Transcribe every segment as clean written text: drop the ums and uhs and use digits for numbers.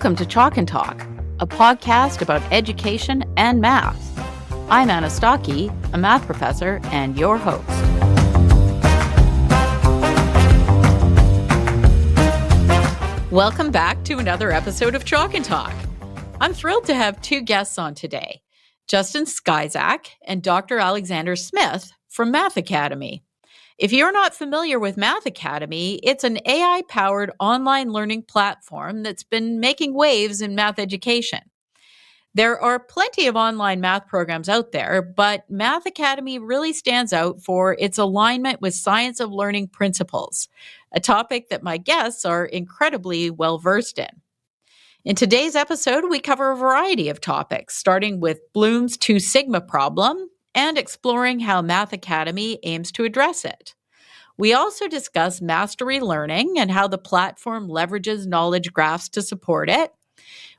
Welcome to Chalk and Talk, a podcast about education and math. I'm Anna Stokke, a math professor and your host. Welcome back to another episode of Chalk and Talk. I'm thrilled to have two guests on today, Justin Skycak and Dr. Alexander Smith from Math Academy. If you're not familiar with Math Academy, it's an AI-powered online learning platform that's been making waves in math education. There are plenty of online math programs out there, but Math Academy really stands out for its alignment with science of learning principles, a topic that my guests are incredibly well-versed in. In today's episode, we cover a variety of topics, starting with Bloom's Two Sigma problem and exploring how Math Academy aims to address it. We also discuss mastery learning and how the platform leverages knowledge graphs to support it.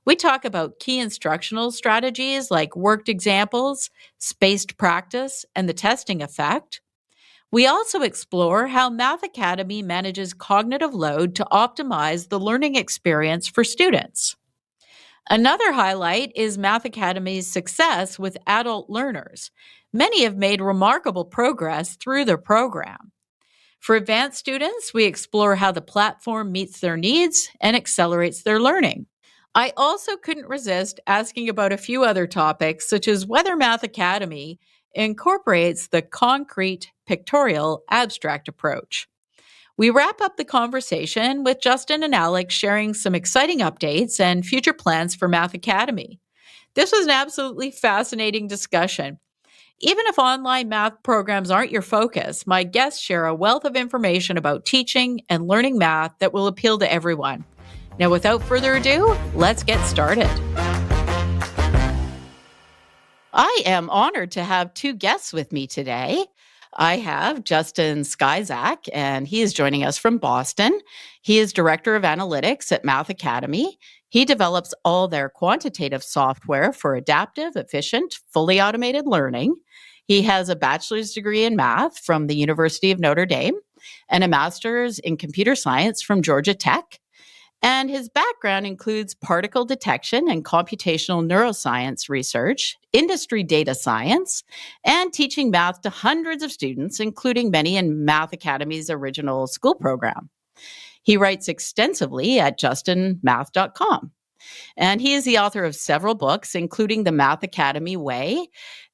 We talk about key instructional strategies like worked examples, spaced practice, and the testing effect. We also explore how Math Academy manages cognitive load to optimize the learning experience for students. Another highlight is Math Academy's success with adult learners. Many have made remarkable progress through their program. For advanced students, we explore how the platform meets their needs and accelerates their learning. I also couldn't resist asking about a few other topics, such as whether Math Academy incorporates the Concrete-pictorial-abstract approach. We wrap up the conversation with Justin and Alex sharing some exciting updates and future plans for Math Academy. This was an absolutely fascinating discussion. Even if online math programs aren't your focus, my guests share a wealth of information about teaching and learning math that will appeal to everyone. Now, without further ado, let's get started. I am honored to have two guests with me today. I have Justin Skycak, and he is joining us from Boston. He is Director of Analytics at Math Academy. He develops all their quantitative software for adaptive, efficient, fully automated learning. He has a bachelor's degree in math from the University of Notre Dame and a master's in computer science from Georgia Tech. And his background includes particle detection and computational neuroscience research, industry data science, and teaching math to hundreds of students, including many in Math Academy's original school program. He writes extensively at justinmath.com. And he is the author of several books, including The Math Academy Way.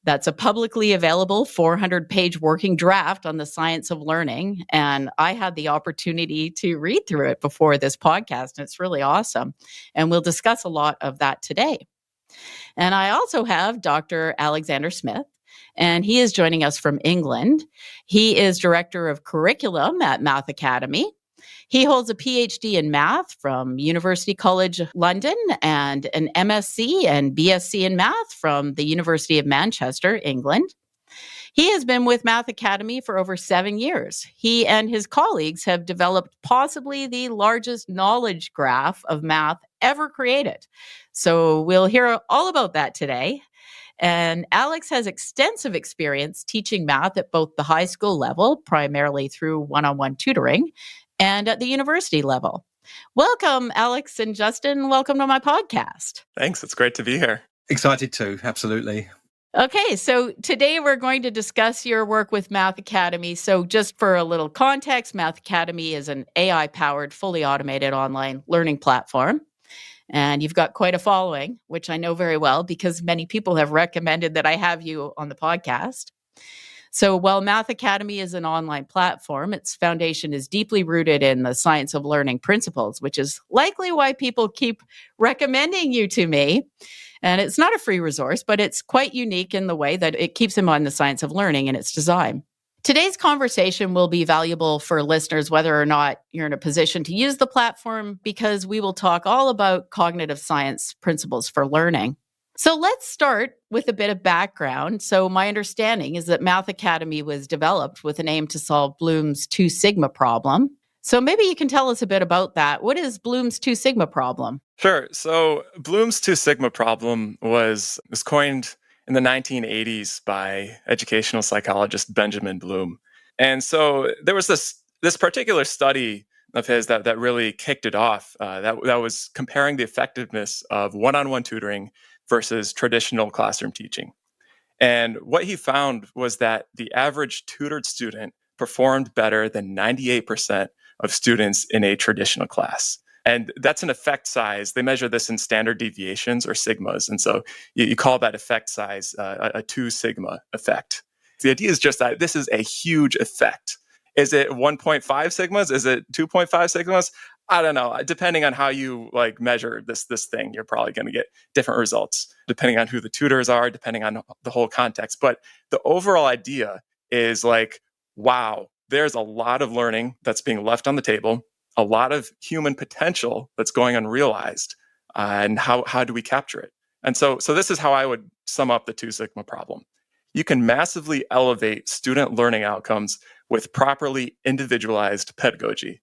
That's a publicly available 400-page working draft on the science of learning. And I had the opportunity to read through it before this podcast, and it's really awesome. And we'll discuss a lot of that today. And I also have Dr. Alexander Smith, and he is joining us from England. He is Director of Curriculum at Math Academy. He holds a PhD in math from University College London and an MSc and BSc in math from the University of Manchester, England. He has been with Math Academy for over 7 years. He and his colleagues have developed possibly the largest knowledge graph of math ever created. So we'll hear all about that today. And Alex has extensive experience teaching math at both the high school level, primarily through one-on-one tutoring, and at the university level. Welcome, Alex and Justin. Welcome to my podcast. Thanks. It's great to be here. Excited to, absolutely. Okay, so today we're going to discuss your work with Math Academy. So just for a little context, Math Academy is an AI-powered, fully automated online learning platform. And you've got quite a following, which I know very well because many people have recommended that I have you on the podcast. So while Math Academy is an online platform, its foundation is deeply rooted in the science of learning principles, which is likely why people keep recommending you to me. And it's not a free resource, but it's quite unique in the way that it keeps them on the science of learning and its design. Today's conversation will be valuable for listeners, whether or not you're in a position to use the platform, because we will talk all about cognitive science principles for learning. So let's start with a bit of background. So my understanding is that Math Academy was developed with an aim to solve Bloom's Two Sigma problem. So maybe you can tell us a bit about that. What is Bloom's Two Sigma problem? Sure. So Bloom's Two Sigma problem was coined in the 1980s by educational psychologist Benjamin Bloom. And so there was this particular study of his that really kicked it off. That was comparing the effectiveness of one-on-one tutoring versus traditional classroom teaching. And what he found was that the average tutored student performed better than 98% of students in a traditional class. And that's an effect size. They measure this in standard deviations or sigmas. And so you call that effect size a 2 sigma effect. The idea is just that this is a huge effect. Is it 1.5 sigmas? Is it 2.5 sigmas? I don't know. Depending on how you measure this thing, you're probably going to get different results, depending on who the tutors are, depending on the whole context. But the overall idea is wow, there's a lot of learning that's being left on the table, a lot of human potential that's going unrealized, and how do we capture it? And so this is how I would sum up the 2 sigma problem. You can massively elevate student learning outcomes with properly individualized pedagogy.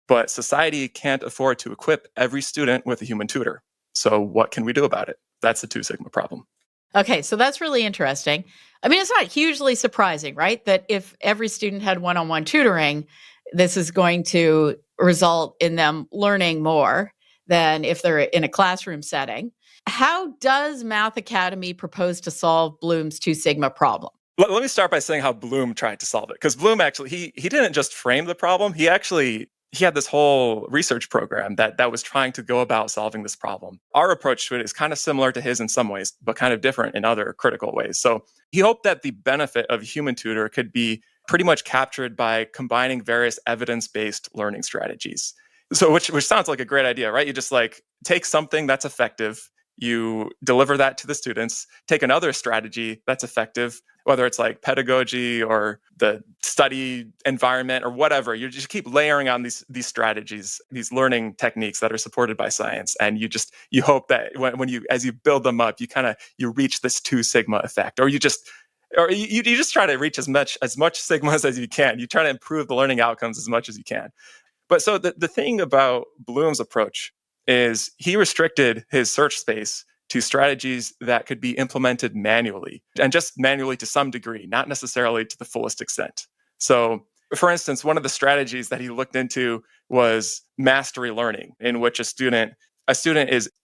But society can't afford to equip every student with a human tutor. So what can we do about it? That's the 2 sigma problem. Okay, so that's really interesting. I mean, it's not hugely surprising, right? That if every student had one-on-one tutoring, this is going to result in them learning more than if they're in a classroom setting. How does Math Academy propose to solve Bloom's 2 sigma problem? Let me start by saying how Bloom tried to solve it. Because Bloom actually, he didn't just frame the problem. He had this whole research program that was trying to go about solving this problem. Our approach to it is kind of similar to his in some ways, but kind of different in other critical ways. So he hoped that the benefit of a human tutor could be pretty much captured by combining various evidence-based learning strategies. So which sounds like a great idea, right? You just take something that's effective, you deliver that to the students, take another strategy that's effective, whether it's pedagogy or the study environment or whatever. You just keep layering on these strategies, these learning techniques that are supported by science. And you hope that as you build them up, you reach this 2 sigma effect, or you just try to reach as much sigmas as you can. You try to improve the learning outcomes as much as you can. But so the thing about Bloom's approach is he restricted his search space to strategies that could be implemented manually, and just manually to some degree, not necessarily to the fullest extent. So, for instance, one of the strategies that he looked into was mastery learning, in which a student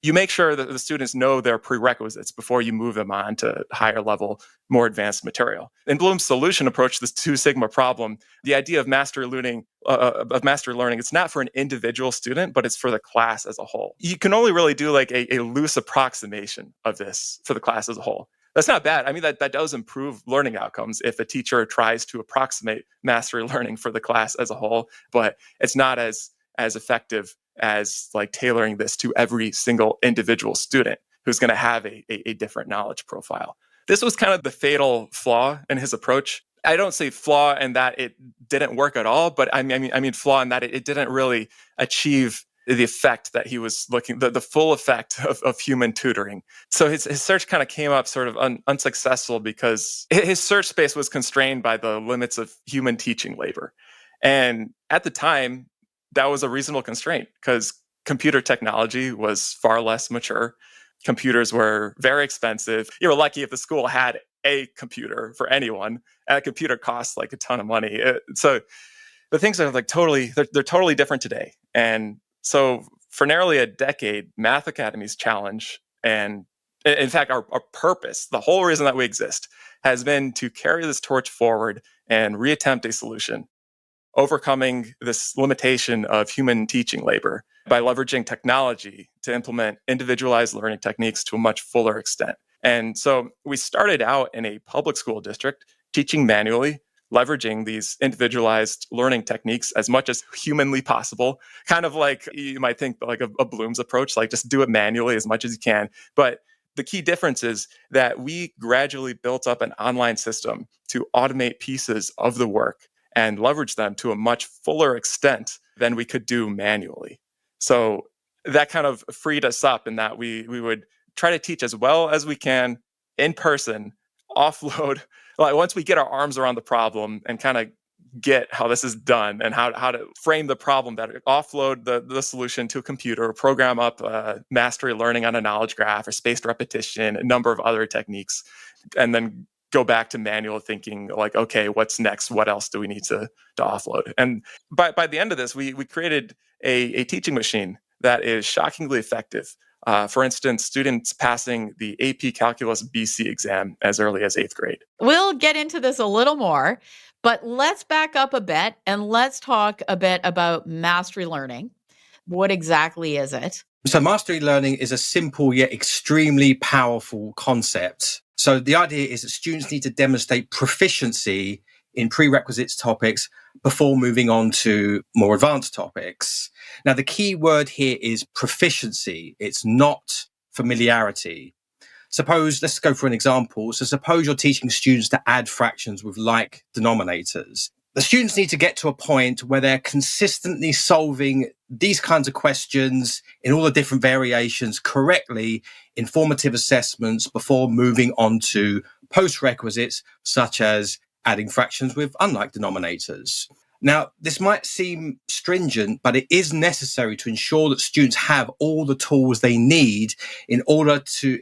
you make sure that the students know their prerequisites before you move them on to higher level, more advanced material. In Bloom's solution approach, this 2 sigma problem, the idea of mastery learning, it's not for an individual student, but it's for the class as a whole. You can only really do a loose approximation of this for the class as a whole. That's not bad. I mean, that does improve learning outcomes if a teacher tries to approximate mastery learning for the class as a whole, but it's not as effective as tailoring this to every single individual student who's going to have a different knowledge profile. This was kind of the fatal flaw in his approach. I don't say flaw in that it didn't work at all, but I mean flaw in that it didn't really achieve the effect that he was looking, the full effect of human tutoring. So his search kind of came up sort of unsuccessful because his search space was constrained by the limits of human teaching labor. And at the time, that was a reasonable constraint because computer technology was far less mature. Computers were very expensive. You were lucky if the school had a computer for anyone, and a computer costs a ton of money. So the things are they're totally different today. And so for nearly a decade, Math Academy's challenge, and in fact, our purpose, the whole reason that we exist, has been to carry this torch forward and reattempt a solution, overcoming this limitation of human teaching labor by leveraging technology to implement individualized learning techniques to a much fuller extent. And so we started out in a public school district teaching manually, leveraging these individualized learning techniques as much as humanly possible, kind of like you might think a Bloom's approach, just do it manually as much as you can. But the key difference is that we gradually built up an online system to automate pieces of the work and leverage them to a much fuller extent than we could do manually. So that kind of freed us up in that we would try to teach as well as we can in person, offload, once we get our arms around the problem and kind of get how this is done and how to frame the problem better, offload the solution to a computer, program up mastery learning on a knowledge graph or spaced repetition, a number of other techniques, and then go back to manual thinking, like, okay, what's next? What else do we need to offload? And by the end of this, we created a teaching machine that is shockingly effective. For instance, students passing the AP Calculus BC exam as early as 8th grade. We'll get into this a little more, but let's back up a bit and let's talk a bit about mastery learning. What exactly is it? So mastery learning is a simple yet extremely powerful concept. So the idea is that students need to demonstrate proficiency in prerequisite topics before moving on to more advanced topics. Now, the key word here is proficiency. It's not familiarity. Let's go for an example. So suppose you're teaching students to add fractions with like denominators. The students need to get to a point where they're consistently solving these kinds of questions in all the different variations correctly in formative assessments before moving on to post-requisites, such as adding fractions with unlike denominators. Now, this might seem stringent, but it is necessary to ensure that students have all the tools they need in order to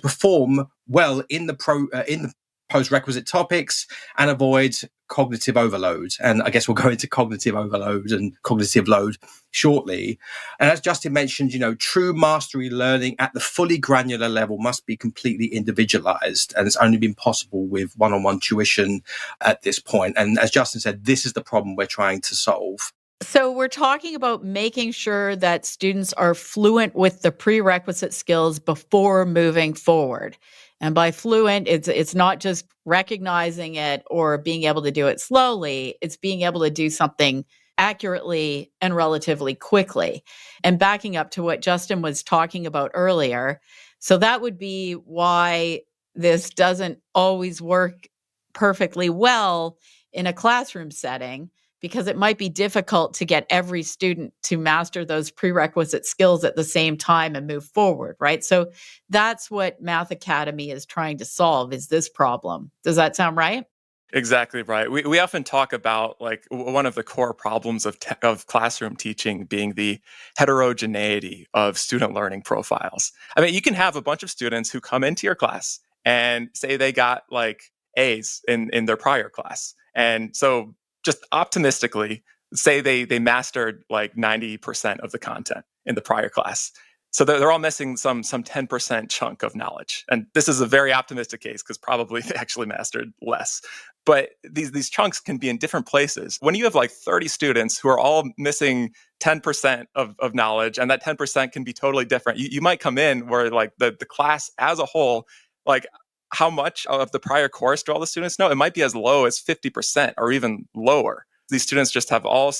perform well in the post-requisite topics and avoid cognitive overload. And I guess we'll go into cognitive overload and cognitive load shortly. And as Justin mentioned, true mastery learning at the fully granular level must be completely individualized. And it's only been possible with one-on-one tuition at this point. And as Justin said, this is the problem we're trying to solve. So we're talking about making sure that students are fluent with the prerequisite skills before moving forward. And by fluent, it's not just recognizing it or being able to do it slowly. It's being able to do something accurately and relatively quickly. And backing up to what Justin was talking about earlier, so that would be why this doesn't always work perfectly well in a classroom setting, because it might be difficult to get every student to master those prerequisite skills at the same time and move forward, right? So that's what Math Academy is trying to solve, is this problem. Does that sound right? Exactly right. We often talk about like one of the core problems of classroom teaching being the heterogeneity of student learning profiles. I mean, you can have a bunch of students who come into your class and say they got like A's in their prior class. And so just optimistically say they mastered like 90% of the content in the prior class. So they're all missing some 10% chunk of knowledge. And this is a very optimistic case because probably they actually mastered less. But these chunks can be in different places. When you have like 30 students who are all missing 10% of knowledge, and that 10% can be totally different, you might come in where like the class as a whole, like how much of the prior course do all the students know? It might be as low as 50% or even lower. These students just have all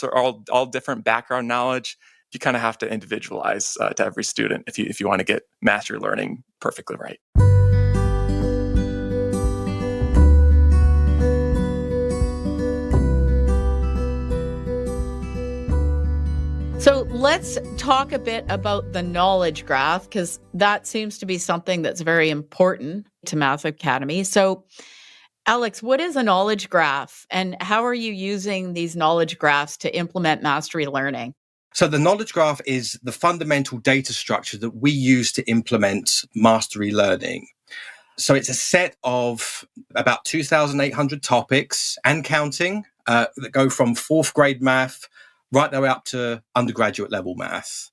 different background knowledge. You kind of have to individualize to every student if you want to get mastery learning perfectly right. So let's talk a bit about the knowledge graph, because that seems to be something that's very important to Math Academy. So Alex, what is a knowledge graph and how are you using these knowledge graphs to implement mastery learning? So the knowledge graph is the fundamental data structure that we use to implement mastery learning. So it's a set of about 2,800 topics and counting that go from fourth grade math right the way up to undergraduate level math.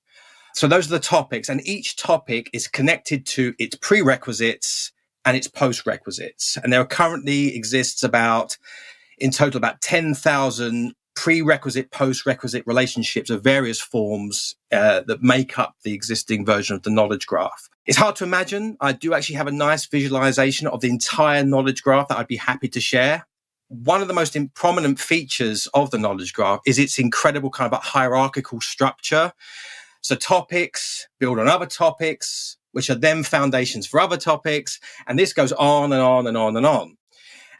So those are the topics, and each topic is connected to its prerequisites and its post-requisites. And there currently exists in total about 10,000 prerequisite, post-requisite relationships of various forms that make up the existing version of the knowledge graph. It's hard to imagine. I do actually have a nice visualization of the entire knowledge graph that I'd be happy to share. One of the most prominent features of the knowledge graph is its incredible kind of a hierarchical structure. So topics build on other topics, which are then foundations for other topics. And this goes on and on and on and on.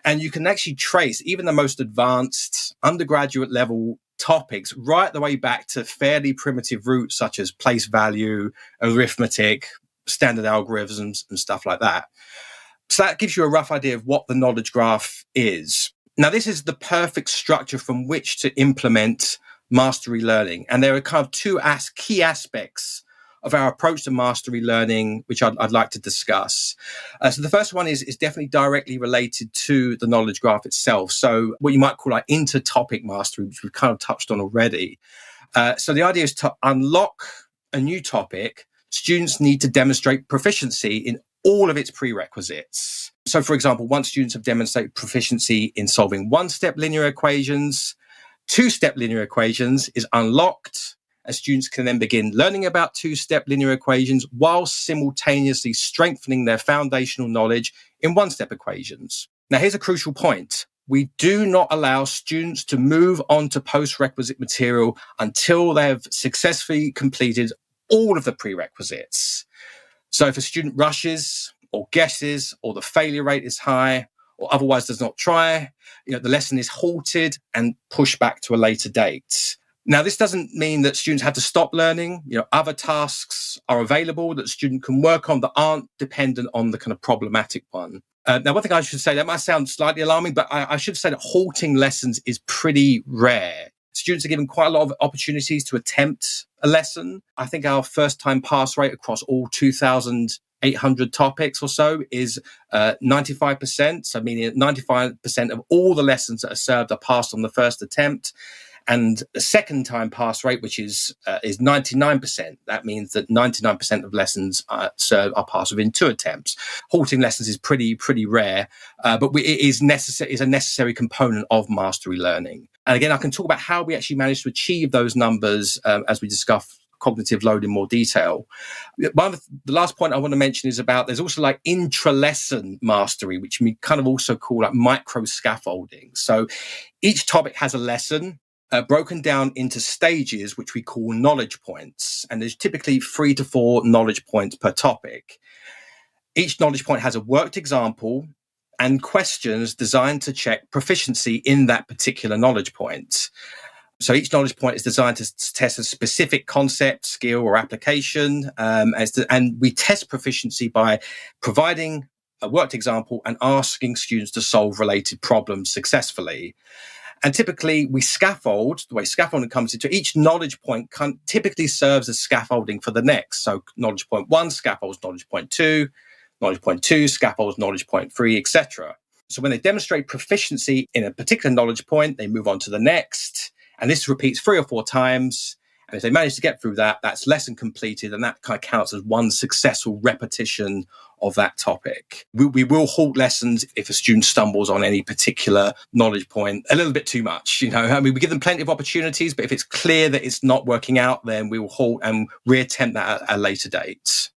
And you can actually trace even the most advanced undergraduate level topics right the way back to fairly primitive roots such as place value, arithmetic, standard algorithms, and stuff like that. So that gives you a rough idea of what the knowledge graph is. Now, this is the perfect structure from which to implement mastery learning. And there are kind of two key aspects of our approach to mastery learning, which I'd like to discuss. So the first one is definitely directly related to the knowledge graph itself. So what you might call like inter-topic mastery, which we've kind of touched on already. So the idea is to unlock a new topic. Students need to demonstrate proficiency in all of its prerequisites. So, for example, once students have demonstrated proficiency in solving one-step linear equations, two-step linear equations is unlocked, as students can then begin learning about two-step linear equations while simultaneously strengthening their foundational knowledge in one-step equations. Now, here's a crucial point. We do not allow students to move on to post-requisite material until they have successfully completed all of the prerequisites. So if a student rushes or guesses, or the failure rate is high, or otherwise does not try, the lesson is halted and pushed back to a later date. Now, this doesn't mean that students have to stop learning. Other tasks are available that student can work on that aren't dependent on the kind of problematic one. Now, one thing I should say, that might sound slightly alarming, but I should say that halting lessons is pretty rare. Students are given quite a lot of opportunities to attempt a lesson. I think our first-time pass rate across all 2,800 topics or so is 95%. So meaning 95% of all the lessons that are served are passed on the first attempt. And the second-time pass rate, which is 99%. That means that 99% of lessons are passed within 2 attempts. Halting lessons is pretty rare, but it is a necessary component of mastery learning. And again, I can talk about how we actually managed to achieve those numbers as we discuss cognitive load in more detail. The last point I want to mention is about there's also like intra-lesson mastery, which we kind of also call like micro scaffolding. So each topic has a lesson broken down into stages, which we call knowledge points. And there's typically 3 to 4 knowledge points per topic. Each knowledge point has a worked example and questions designed to check proficiency in that particular knowledge point. So each knowledge point is designed to test a specific concept, skill, or application. And we test proficiency by providing a worked example and asking students to solve related problems successfully. And typically we scaffold, the way scaffolding comes into each knowledge point typically serves as scaffolding for the next. So knowledge point 1 scaffolds knowledge point 2, knowledge point 2 scaffolds knowledge point 3, etc. So when they demonstrate proficiency in a particular knowledge point, they move on to the next. And this repeats 3 or 4 times. And if they manage to get through that, that's lesson completed. And that kind of counts as one successful repetition of that topic. We will halt lessons if a student stumbles on any particular knowledge point a little bit too much. We give them plenty of opportunities, but if it's clear that it's not working out, then we will halt and reattempt that at a later date.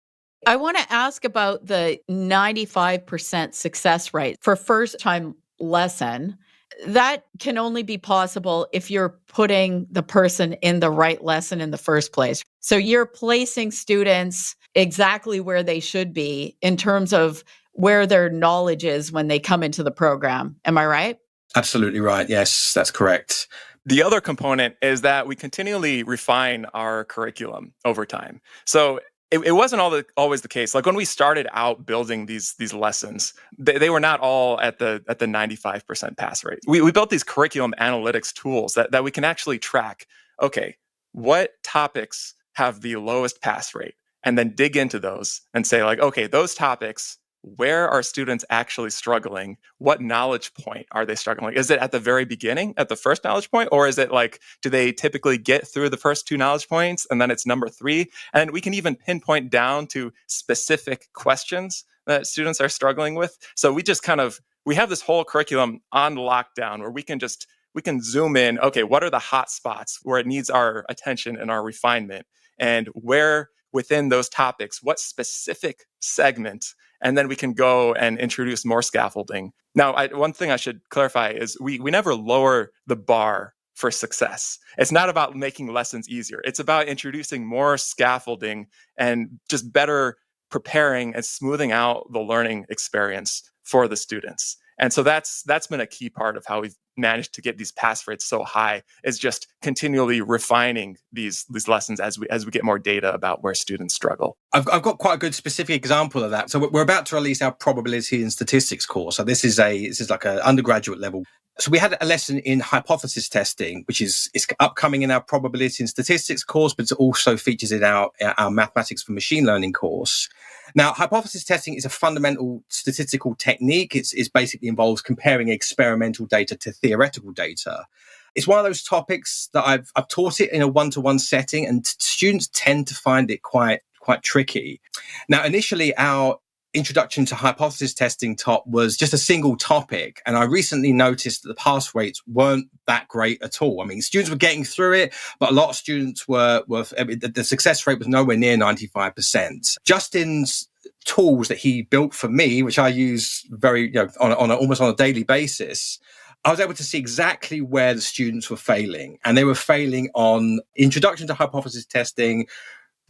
I want to ask about the 95% success rate for first-time lesson. That can only be possible if you're putting the person in the right lesson in the first place. So you're placing students exactly where they should be in terms of where their knowledge is when they come into the program. Am I right? Absolutely right. Yes, that's correct. The other component is that we continually refine our curriculum over time. So it wasn't always the case. Like when we started out building these lessons, they were not all at the 95% pass rate. We built these curriculum analytics tools that we can actually track, okay, what topics have the lowest pass rate? And then dig into those and say like, okay, those topics, where are students actually struggling? What knowledge point are they struggling? Is it at the very beginning, at the first knowledge point? Or is it like, do they typically get through the first 2 knowledge points and then it's number 3? And we can even pinpoint down to specific questions that students are struggling with. So we have this whole curriculum on lockdown where we can zoom in. Okay, what are the hot spots where it needs our attention and our refinement? And where within those topics, what specific segment? And then we can go and introduce more scaffolding. Now, one thing I should clarify is we never lower the bar for success. It's not about making lessons easier. It's about introducing more scaffolding and just better preparing and smoothing out the learning experience for the students. And so that's been a key part of how we've managed to get these pass rates so high, is just continually refining these lessons as we get more data about where students struggle. I've got quite a good specific example of that. So we're about to release our probability and statistics course. So this is like an undergraduate level. So we had a lesson in hypothesis testing, which is upcoming in our probability and statistics course, but it also features in our mathematics for machine learning course. Now, hypothesis testing is a fundamental statistical technique. It basically involves comparing experimental data to theoretical data. It's one of those topics that I've taught it in a one-to-one setting, and students tend to find it quite tricky. Now, initially, our introduction to hypothesis testing was just a single topic. And I recently noticed that the pass rates weren't that great at all. I mean, students were getting through it, but a lot of students the success rate was nowhere near 95%. Justin's tools that he built for me, which I use almost on a daily basis, I was able to see exactly where the students were failing. And they were failing on introduction to hypothesis testing,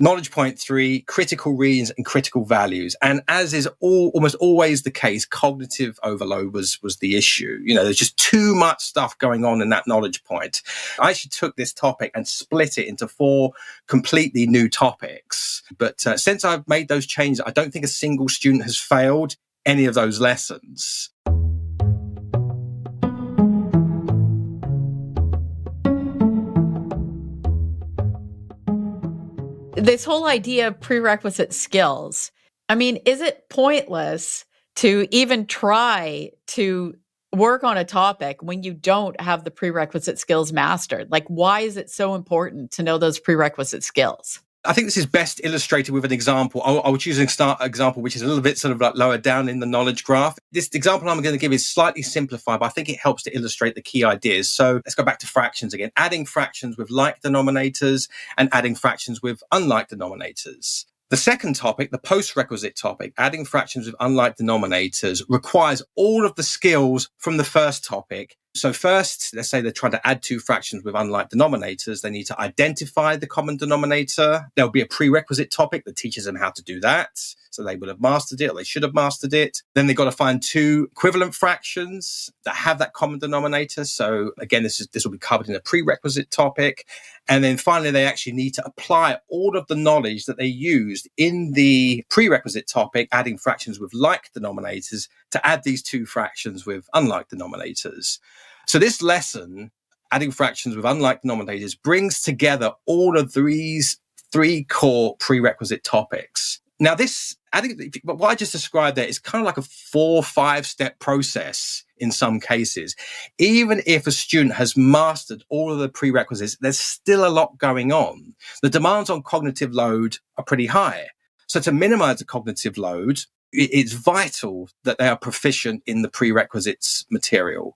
knowledge point 3, critical reasons and critical values. And as is almost always the case, cognitive overload was the issue. There's just too much stuff going on in that knowledge point. I actually took this topic and split it into 4 completely new topics. But since I've made those changes, I don't think a single student has failed any of those lessons. This whole idea of prerequisite skills, I mean, is it pointless to even try to work on a topic when you don't have the prerequisite skills mastered? Like, why is it so important to know those prerequisite skills? I think this is best illustrated with an example. I would choose an example which is a little bit sort of like lower down in the knowledge graph. This example I'm going to give is slightly simplified, but I think it helps to illustrate the key ideas. So let's go back to fractions again. Adding fractions with like denominators and adding fractions with unlike denominators. The second topic, the post-requisite topic, adding fractions with unlike denominators, requires all of the skills from the first topic. So first, let's say they're trying to add 2 fractions with unlike denominators. They need to identify the common denominator. There'll be a prerequisite topic that teaches them how to do that. So they will have mastered it, or they should have mastered it. Then they've got to find 2 equivalent fractions that have that common denominator. So again, this will be covered in a prerequisite topic. And then finally, they actually need to apply all of the knowledge that they used in the prerequisite topic, adding fractions with like denominators, to add these 2 fractions with unlike denominators. So this lesson, adding fractions with unlike denominators, brings together all of these 3 core prerequisite topics. Now, what I just described there is kind of like a 4-5 step process in some cases. Even if a student has mastered all of the prerequisites, there's still a lot going on. The demands on cognitive load are pretty high. So to minimize the cognitive load, it's vital that they are proficient in the prerequisites material.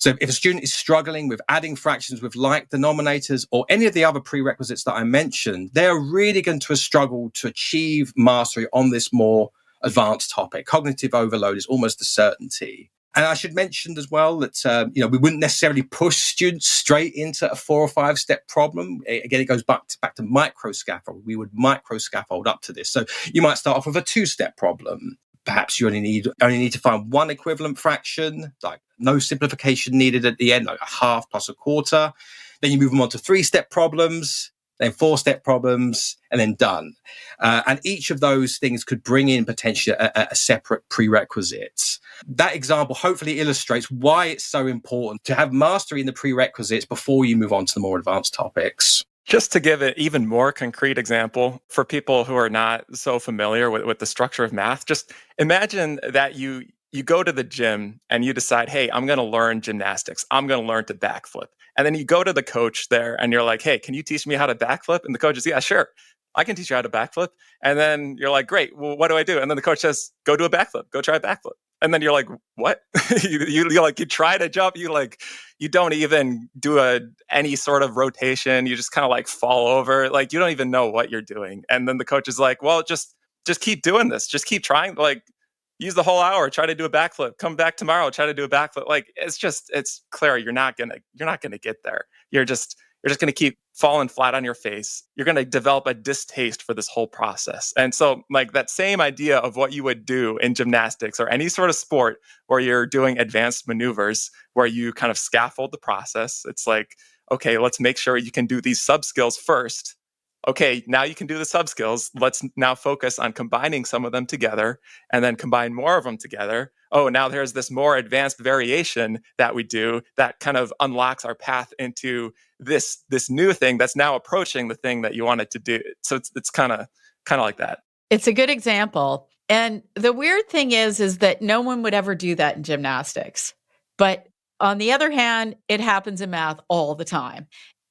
So if a student is struggling with adding fractions with like denominators or any of the other prerequisites that I mentioned, they are really going to struggle to achieve mastery on this more advanced topic. Cognitive overload is almost a certainty. And I should mention as well that, we wouldn't necessarily push students straight into a 4 or 5 step problem. Again, it goes back to micro scaffold. We would micro scaffold up to this. So you might start off with a 2-step problem. Perhaps you only need to find 1 equivalent fraction, like no simplification needed at the end, like a half plus a quarter. Then you move them on to 3-step problems, then 4-step problems, and then done. And each of those things could bring in potentially a separate prerequisite. That example hopefully illustrates why it's so important to have mastery in the prerequisites before you move on to the more advanced topics. Just to give an even more concrete example for people who are not so familiar with the structure of math, just imagine that you go to the gym and you decide, hey, I'm going to learn gymnastics. I'm going to learn to backflip. And then you go to the coach there and you're like, hey, can you teach me how to backflip? And the coach is, yeah, sure. I can teach you how to backflip. And then you're like, great. Well, what do I do? And then the coach says, go do a backflip. Go try a backflip. And then you're like, what? you try to jump. You don't even do any sort of rotation. You just kind of like fall over. Like, you don't even know what you're doing. And then the coach is like, well, just keep doing this. Just keep trying. Like, use the whole hour. Try to do a backflip. Come back tomorrow. Try to do a backflip. Like, it's clear you're not gonna get there. You're just going to keep falling flat on your face. You're going to develop a distaste for this whole process. And so, like, that same idea of what you would do in gymnastics or any sort of sport where you're doing advanced maneuvers, where you kind of scaffold the process. It's like, okay, let's make sure you can do these sub skills first. Okay, now you can do the sub skills. Let's now focus on combining some of them together and then combine more of them together. oh, now there's this more advanced variation that we do that kind of unlocks our path into this new thing that's now approaching the thing that you wanted to do. So it's kind of like that. It's a good example. And the weird thing is that no one would ever do that in gymnastics. But on the other hand, it happens in math all the time.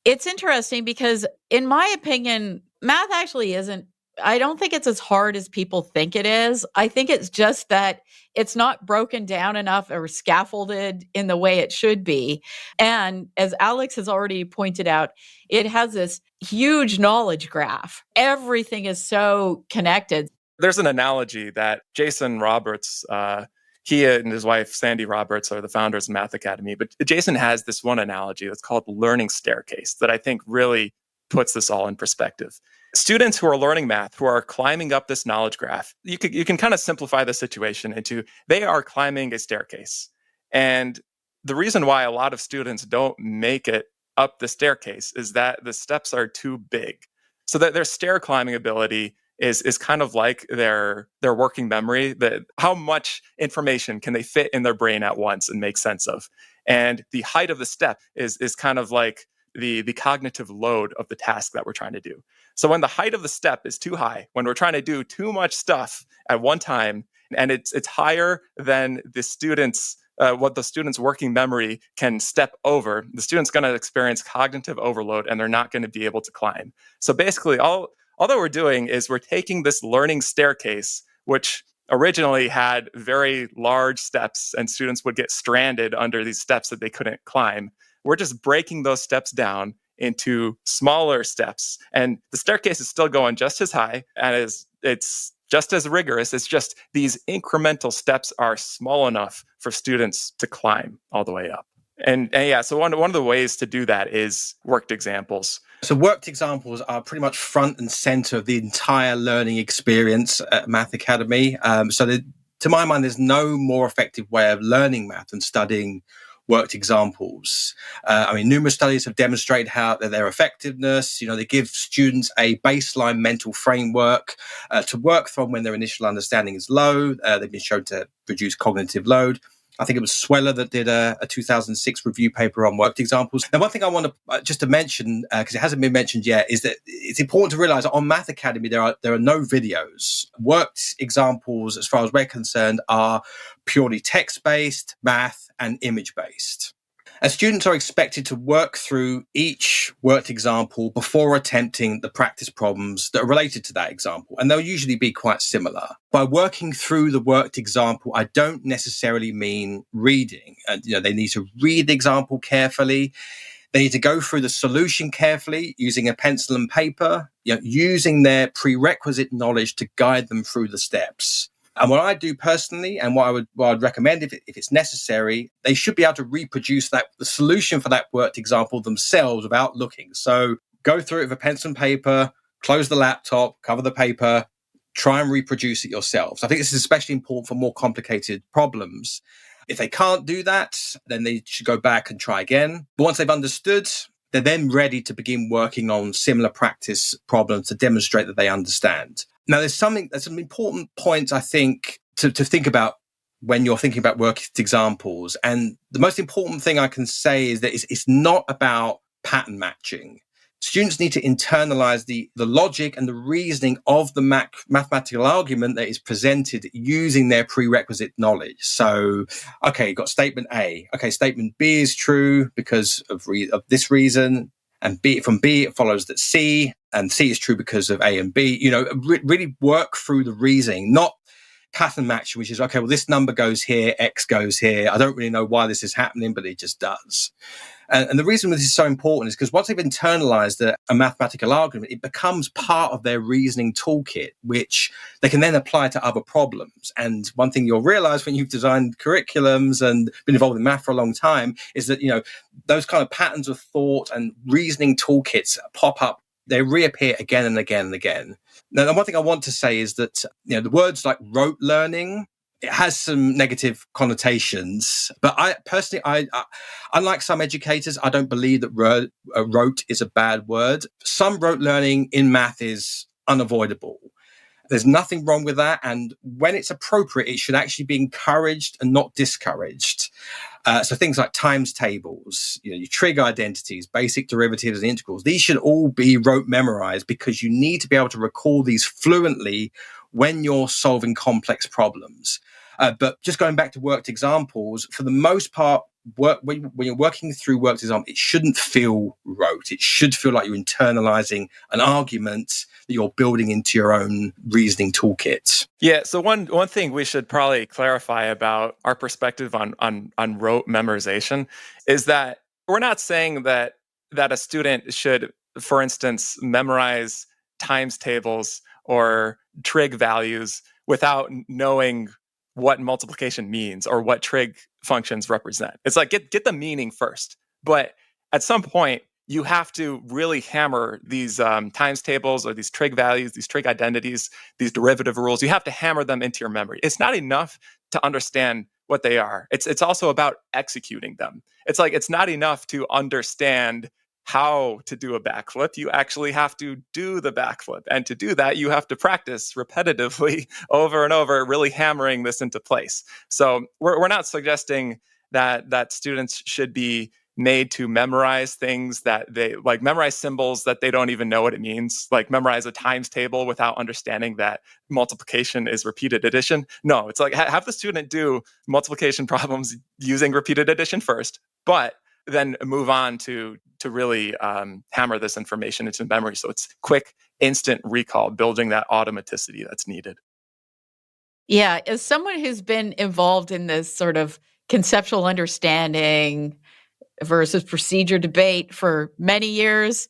It's interesting because, in my opinion, math actually isn't, I don't think it's as hard as people think it is. I think it's just that it's not broken down enough or scaffolded in the way it should be. And as Alex has already pointed out, it has this huge knowledge graph. Everything is so connected. There's an analogy that Jason Roberts, he and his wife, Sandy Roberts, are the founders of Math Academy. But Jason has this one analogy that's called the learning staircase that I think really puts this all in perspective. Students who are learning math, who are climbing up this knowledge graph, you can kind of simplify the situation into they are climbing a staircase. And the reason why a lot of students don't make it up the staircase is that the steps are too big. So that their stair climbing ability is kind of like their working memory, that how much information can they fit in their brain at once and make sense of. And the height of the step is kind of like the cognitive load of the task that we're trying to do. So when the height of the step is too high, when we're trying to do too much stuff at one time, and it's higher than the students' what the student's working memory can step over, the student's going to experience cognitive overload and they're not going to be able to climb. So basically, all that we're doing is we're taking this learning staircase, which originally had very large steps and students would get stranded under these steps that they couldn't climb. We're just breaking those steps down into smaller steps. And the staircase is still going just as high and it's just as rigorous. It's just these incremental steps are small enough for students to climb all the way up. And yeah, so one of the ways to do that is worked examples. So worked examples are pretty much front and center of the entire learning experience at Math Academy. To my mind, there's no more effective way of learning math than studying worked examples. Numerous studies have demonstrated how their effectiveness. They give students a baseline mental framework to work from when their initial understanding is low. They've been shown to reduce cognitive load. I think it was Sweller that did a 2006 review paper on worked examples. Now, one thing I want to just to mention, because it hasn't been mentioned yet, is that it's important to realize that on Math Academy, there are no videos. Worked examples, as far as we're concerned, are purely text-based, math, and image-based. And students are expected to work through each worked example before attempting the practice problems that are related to that example. And they'll usually be quite similar. By working through the worked example, I don't necessarily mean reading. They need to read the example carefully. They need to go through the solution carefully using a pencil and paper, using their prerequisite knowledge to guide them through the steps. And what I do personally, and what I'd recommend if it's necessary, they should be able to reproduce the solution for that worked example themselves without looking. So go through it with a pencil and paper, close the laptop, cover the paper, try and reproduce it yourself. So I think this is especially important for more complicated problems. If they can't do that, then they should go back and try again. But once they've understood, they're then ready to begin working on similar practice problems to demonstrate that they understand. Now, there's some important points, I think, to think about when you're thinking about worked examples. And the most important thing I can say is that it's not about pattern matching. Students need to internalize the logic and the reasoning of the mathematical argument that is presented using their prerequisite knowledge. So, okay, you've got statement A. Okay, statement B is true because of this reason. And from B, it follows that C, and C is true because of A and B. Really work through the reasoning, not pattern matching, which is, okay, well, this number goes here, X goes here. I don't really know why this is happening, but it just does. And the reason this is so important is because once they've internalized a mathematical argument, it becomes part of their reasoning toolkit, which they can then apply to other problems. And one thing you'll realize when you've designed curriculums and been involved in math for a long time is that, those kind of patterns of thought and reasoning toolkits pop up. They reappear again and again and again. Now, the one thing I want to say is that, the words like rote learning, it has some negative connotations, but I personally, unlike some educators, I don't believe that rote is a bad word. Some rote learning in math is unavoidable. There's nothing wrong with that. And when it's appropriate, it should actually be encouraged and not discouraged. So things like times tables, your trig identities, basic derivatives and integrals, these should all be rote memorized, because you need to be able to recall these fluently when you're solving complex problems. But just going back to worked examples, for the most part, when you're working through worked example, it shouldn't feel rote. It should feel like you're internalizing an argument that you're building into your own reasoning toolkit. Yeah. So one thing we should probably clarify about our perspective on rote memorization is that we're not saying that a student should, for instance, memorize times tables or trig values without knowing what multiplication means or what trig functions represent. It's like get the meaning first. But at some point, you have to really hammer these times tables or these trig values, these trig identities, these derivative rules. You have to hammer them into your memory. It's not enough to understand what they are. It's also about executing them. It's like it's not enough to understand how to do a backflip. You actually have to do the backflip. And to do that, you have to practice repetitively over and over, really hammering this into place. So we're not suggesting that students should be made to memorize things that they like, memorize symbols that they don't even know what it means, like memorize a times table without understanding that multiplication is repeated addition. No, it's like have the student do multiplication problems using repeated addition first, but then move on to really hammer this information into memory. So it's quick, instant recall, building that automaticity that's needed. Yeah, as someone who's been involved in this sort of conceptual understanding versus procedure debate for many years,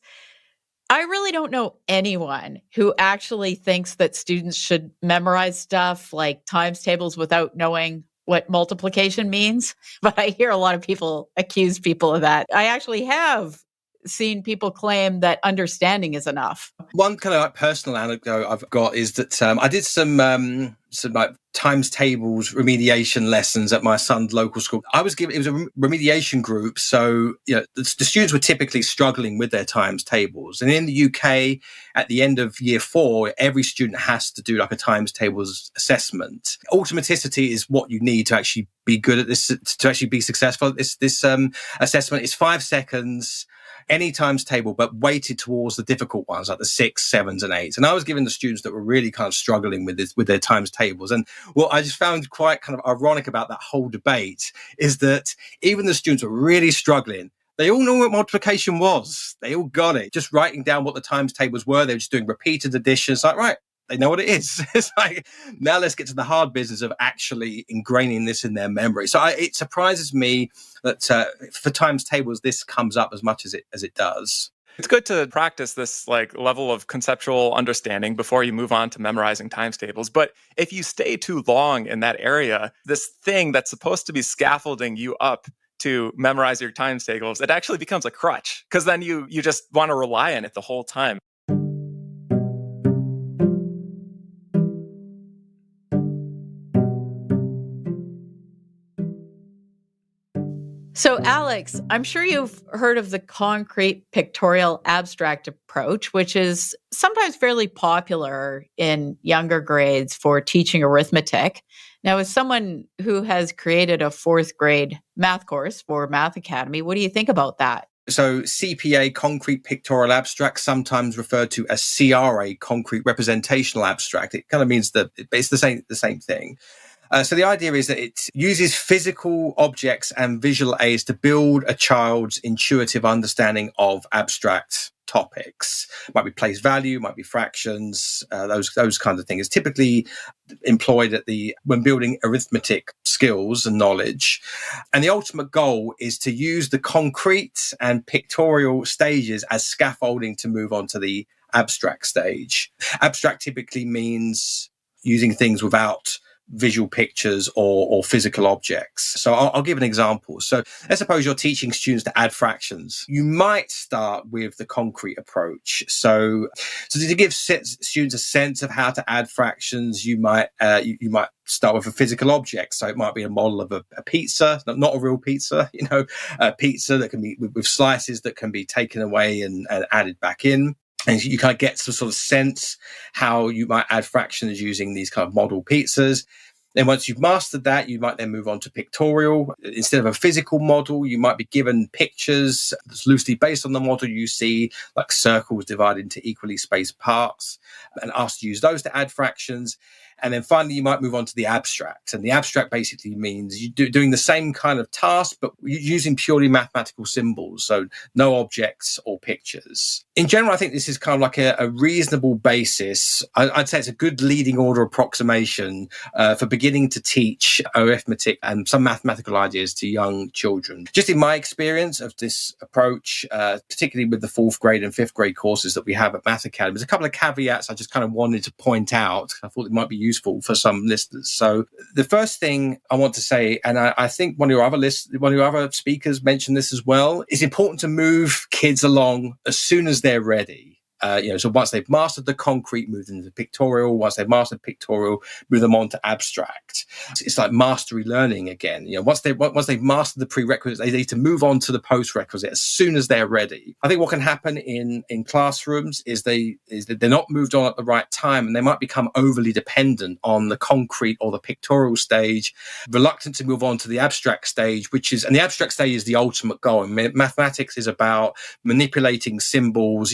I really don't know anyone who actually thinks that students should memorize stuff like times tables without knowing what multiplication means. But I hear a lot of people accuse people of that. I actually have seen people claim that understanding is enough. One kind of like personal anecdote I've got is that I did some like times tables remediation lessons at my son's local school. It was a remediation group, so the students were typically struggling with their times tables. And in the UK, at the end of year 4, every student has to do like a times tables assessment. Automaticity is what you need to actually be good at this, to actually be successful at this assessment. It's 5 seconds. Any times table, but weighted towards the difficult ones, like the 6, 7s, and 8s. And I was giving the students that were really kind of struggling with their times tables. And what I just found quite kind of ironic about that whole debate is that even the students were really struggling. They all know what multiplication was. They all got it. Just writing down what the times tables were. They were just doing repeated additions. Like, right, they know what it is. It's like, now let's get to the hard business of actually ingraining this in their memory. So it surprises me that for times tables, this comes up as much as it does. It's good to practice this like level of conceptual understanding before you move on to memorizing times tables. But if you stay too long in that area, this thing that's supposed to be scaffolding you up to memorize your times tables, it actually becomes a crutch, because then you just want to rely on it the whole time. So, Alex, I'm sure you've heard of the concrete-pictorial-abstract approach, which is sometimes fairly popular in younger grades for teaching arithmetic. Now, as someone who has created a 4th grade math course for Math Academy, what do you think about that? So CPA, concrete pictorial abstract, sometimes referred to as CRA, concrete representational abstract. It kind of means that it's the same thing. So the idea is that it uses physical objects and visual aids to build a child's intuitive understanding of abstract topics. It might be place value, might be fractions, those kinds of things. It's typically employed when building arithmetic skills and knowledge. And the ultimate goal is to use the concrete and pictorial stages as scaffolding to move on to the abstract stage. Abstract typically means using things without visual pictures or physical objects. So I'll give an example. So let's suppose you're teaching students to add fractions. You might start with the concrete approach. So to give students a sense of how to add fractions, you might start with a physical object. So it might be a model of a pizza, not a real pizza, a pizza that can be with slices that can be taken away and added back in. And you kind of get some sort of sense how you might add fractions using these kind of model pizzas. Then once you've mastered that, you might then move on to pictorial. Instead of a physical model, you might be given pictures that's loosely based on the model you see, like circles divided into equally spaced parts, and asked to use those to add fractions. And then finally, you might move on to the abstract. And the abstract basically means you're doing the same kind of task, but using purely mathematical symbols. So no objects or pictures. In general, I think this is kind of like a reasonable basis. I'd say it's a good leading order approximation for beginning to teach arithmetic and some mathematical ideas to young children. Just in my experience of this approach, particularly with the 4th grade and 5th grade courses that we have at Math Academy, there's a couple of caveats I just kind of wanted to point out. I thought it might be useful for some listeners. So the first thing I want to say, and I think one of your other speakers mentioned this as well, is important to move kids along as soon as they're ready. So once they've mastered the concrete, move them into pictorial. Once they've mastered pictorial, move them on to abstract. It's like mastery learning again. Once they've mastered the prerequisite, they need to move on to the postrequisite as soon as they're ready. I think what can happen in classrooms is they're not moved on at the right time, and they might become overly dependent on the concrete or the pictorial stage, reluctant to move on to the abstract stage, and the abstract stage is the ultimate goal. I mean, mathematics is about manipulating symbols,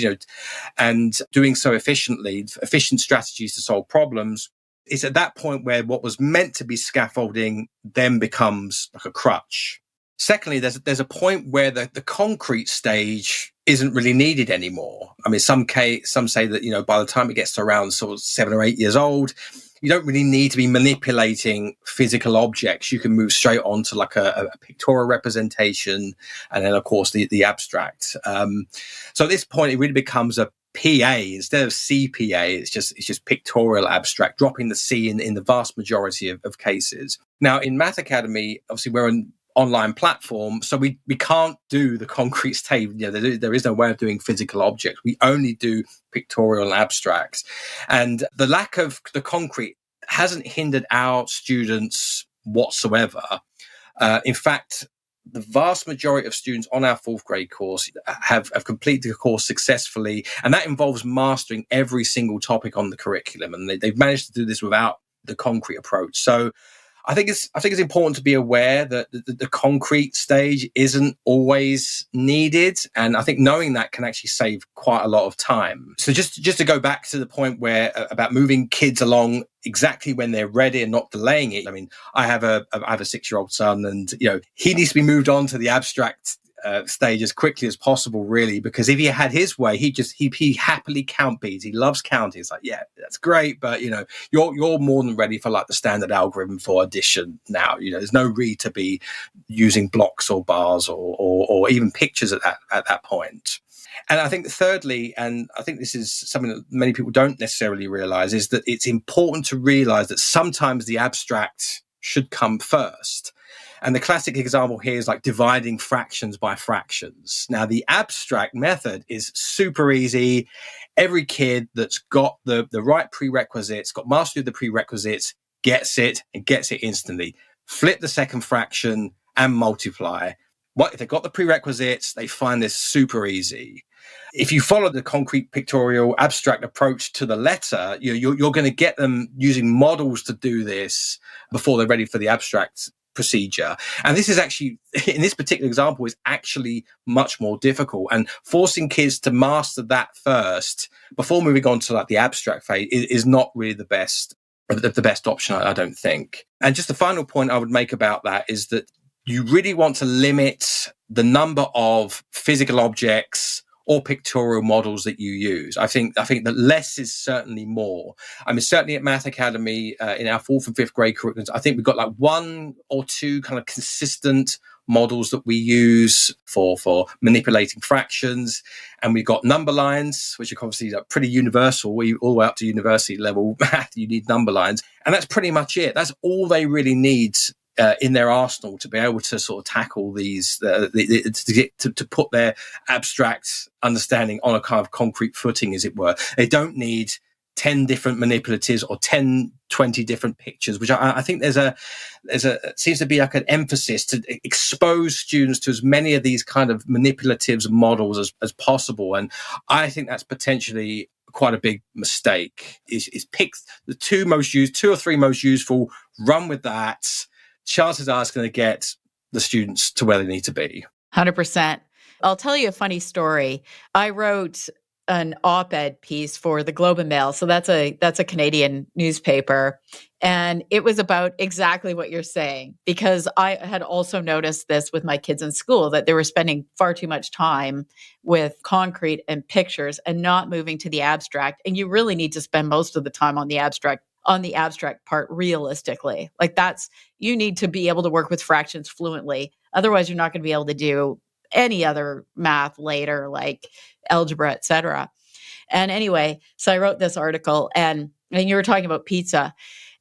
and doing so efficiently, efficient strategies to solve problems. It's at that point where what was meant to be scaffolding then becomes like a crutch. Secondly, there's a point where the concrete stage isn't really needed anymore. I mean, some say that, by the time it gets to around sort of 7 or 8 years old, you don't really need to be manipulating physical objects. You can move straight on to like a pictorial representation, and then of course the abstract. So at this point, it really becomes a PA instead of CPA. It's just pictorial abstract, dropping the C in the vast majority of cases. Now in Math Academy, obviously we're an online platform, so we can't do the concrete stage. There is no way of doing physical objects. We only do pictorial and abstracts, and the lack of the concrete hasn't hindered our students whatsoever. In fact, the vast majority of students on our 4th grade course have completed the course successfully, and that involves mastering every single topic on the curriculum, and they've managed to do this without the concrete approach. So I think it's important to be aware that the concrete stage isn't always needed, and I think knowing that can actually save quite a lot of time. So just to go back to the point where about moving kids along exactly when they're ready and not delaying it. I mean, I have a 6-year-old son, and he needs to be moved on to the abstract stage as quickly as possible, really, because if he had his way, he happily count beads. He loves counting. It's like, yeah, that's great, but you're more than ready for like the standard algorithm for addition now. There's no need to be using blocks or bars or even pictures at that point. And I think thirdly, and I think this is something that many people don't necessarily realize, is that it's important to realize that sometimes the abstract should come first. And the classic example here is like dividing fractions by fractions. Now, the abstract method is super easy. Every kid that's got the right prerequisites, got mastery of the prerequisites, gets it instantly. Flip the second fraction and multiply. If they've got the prerequisites, they find this super easy. If you follow the concrete pictorial abstract approach to the letter, you're going to get them using models to do this before they're ready for the abstract procedure. And this is actually, in this particular example, is actually much more difficult, and forcing kids to master that first before moving on to like the abstract phase is not really the best option, I don't think. And just the final point I would make about that is that you really want to limit the number of physical objects or pictorial models that you use. I think that less is certainly more. I mean, certainly at Math Academy, in our 4th and 5th grade curriculums, I think we've got like 1 or 2 kind of consistent models that we use for manipulating fractions. And we've got number lines, which are obviously like pretty universal. All the way up to university level math, you need number lines. And that's pretty much it. That's all they really need in their arsenal to be able to sort of tackle these, to put their abstract understanding on a kind of concrete footing, as it were. They don't need 10 different manipulatives or 10, 20 different pictures, which I think seems to be like an emphasis to expose students to as many of these kind of manipulatives and models as possible. And I think that's potentially quite a big mistake, is pick the two or three most useful, run with that. Chances are it's going to get the students to where they need to be. 100%. I'll tell you a funny story. I wrote an op-ed piece for the Globe and Mail. So that's a Canadian newspaper. And it was about exactly what you're saying, because I had also noticed this with my kids in school, that they were spending far too much time with concrete and pictures and not moving to the abstract. And you really need to spend most of the time on the abstract part realistically. Like you need to be able to work with fractions fluently. Otherwise, you're not going to be able to do any other math later, like algebra, et cetera. And anyway, so I wrote this article, and you were talking about pizza.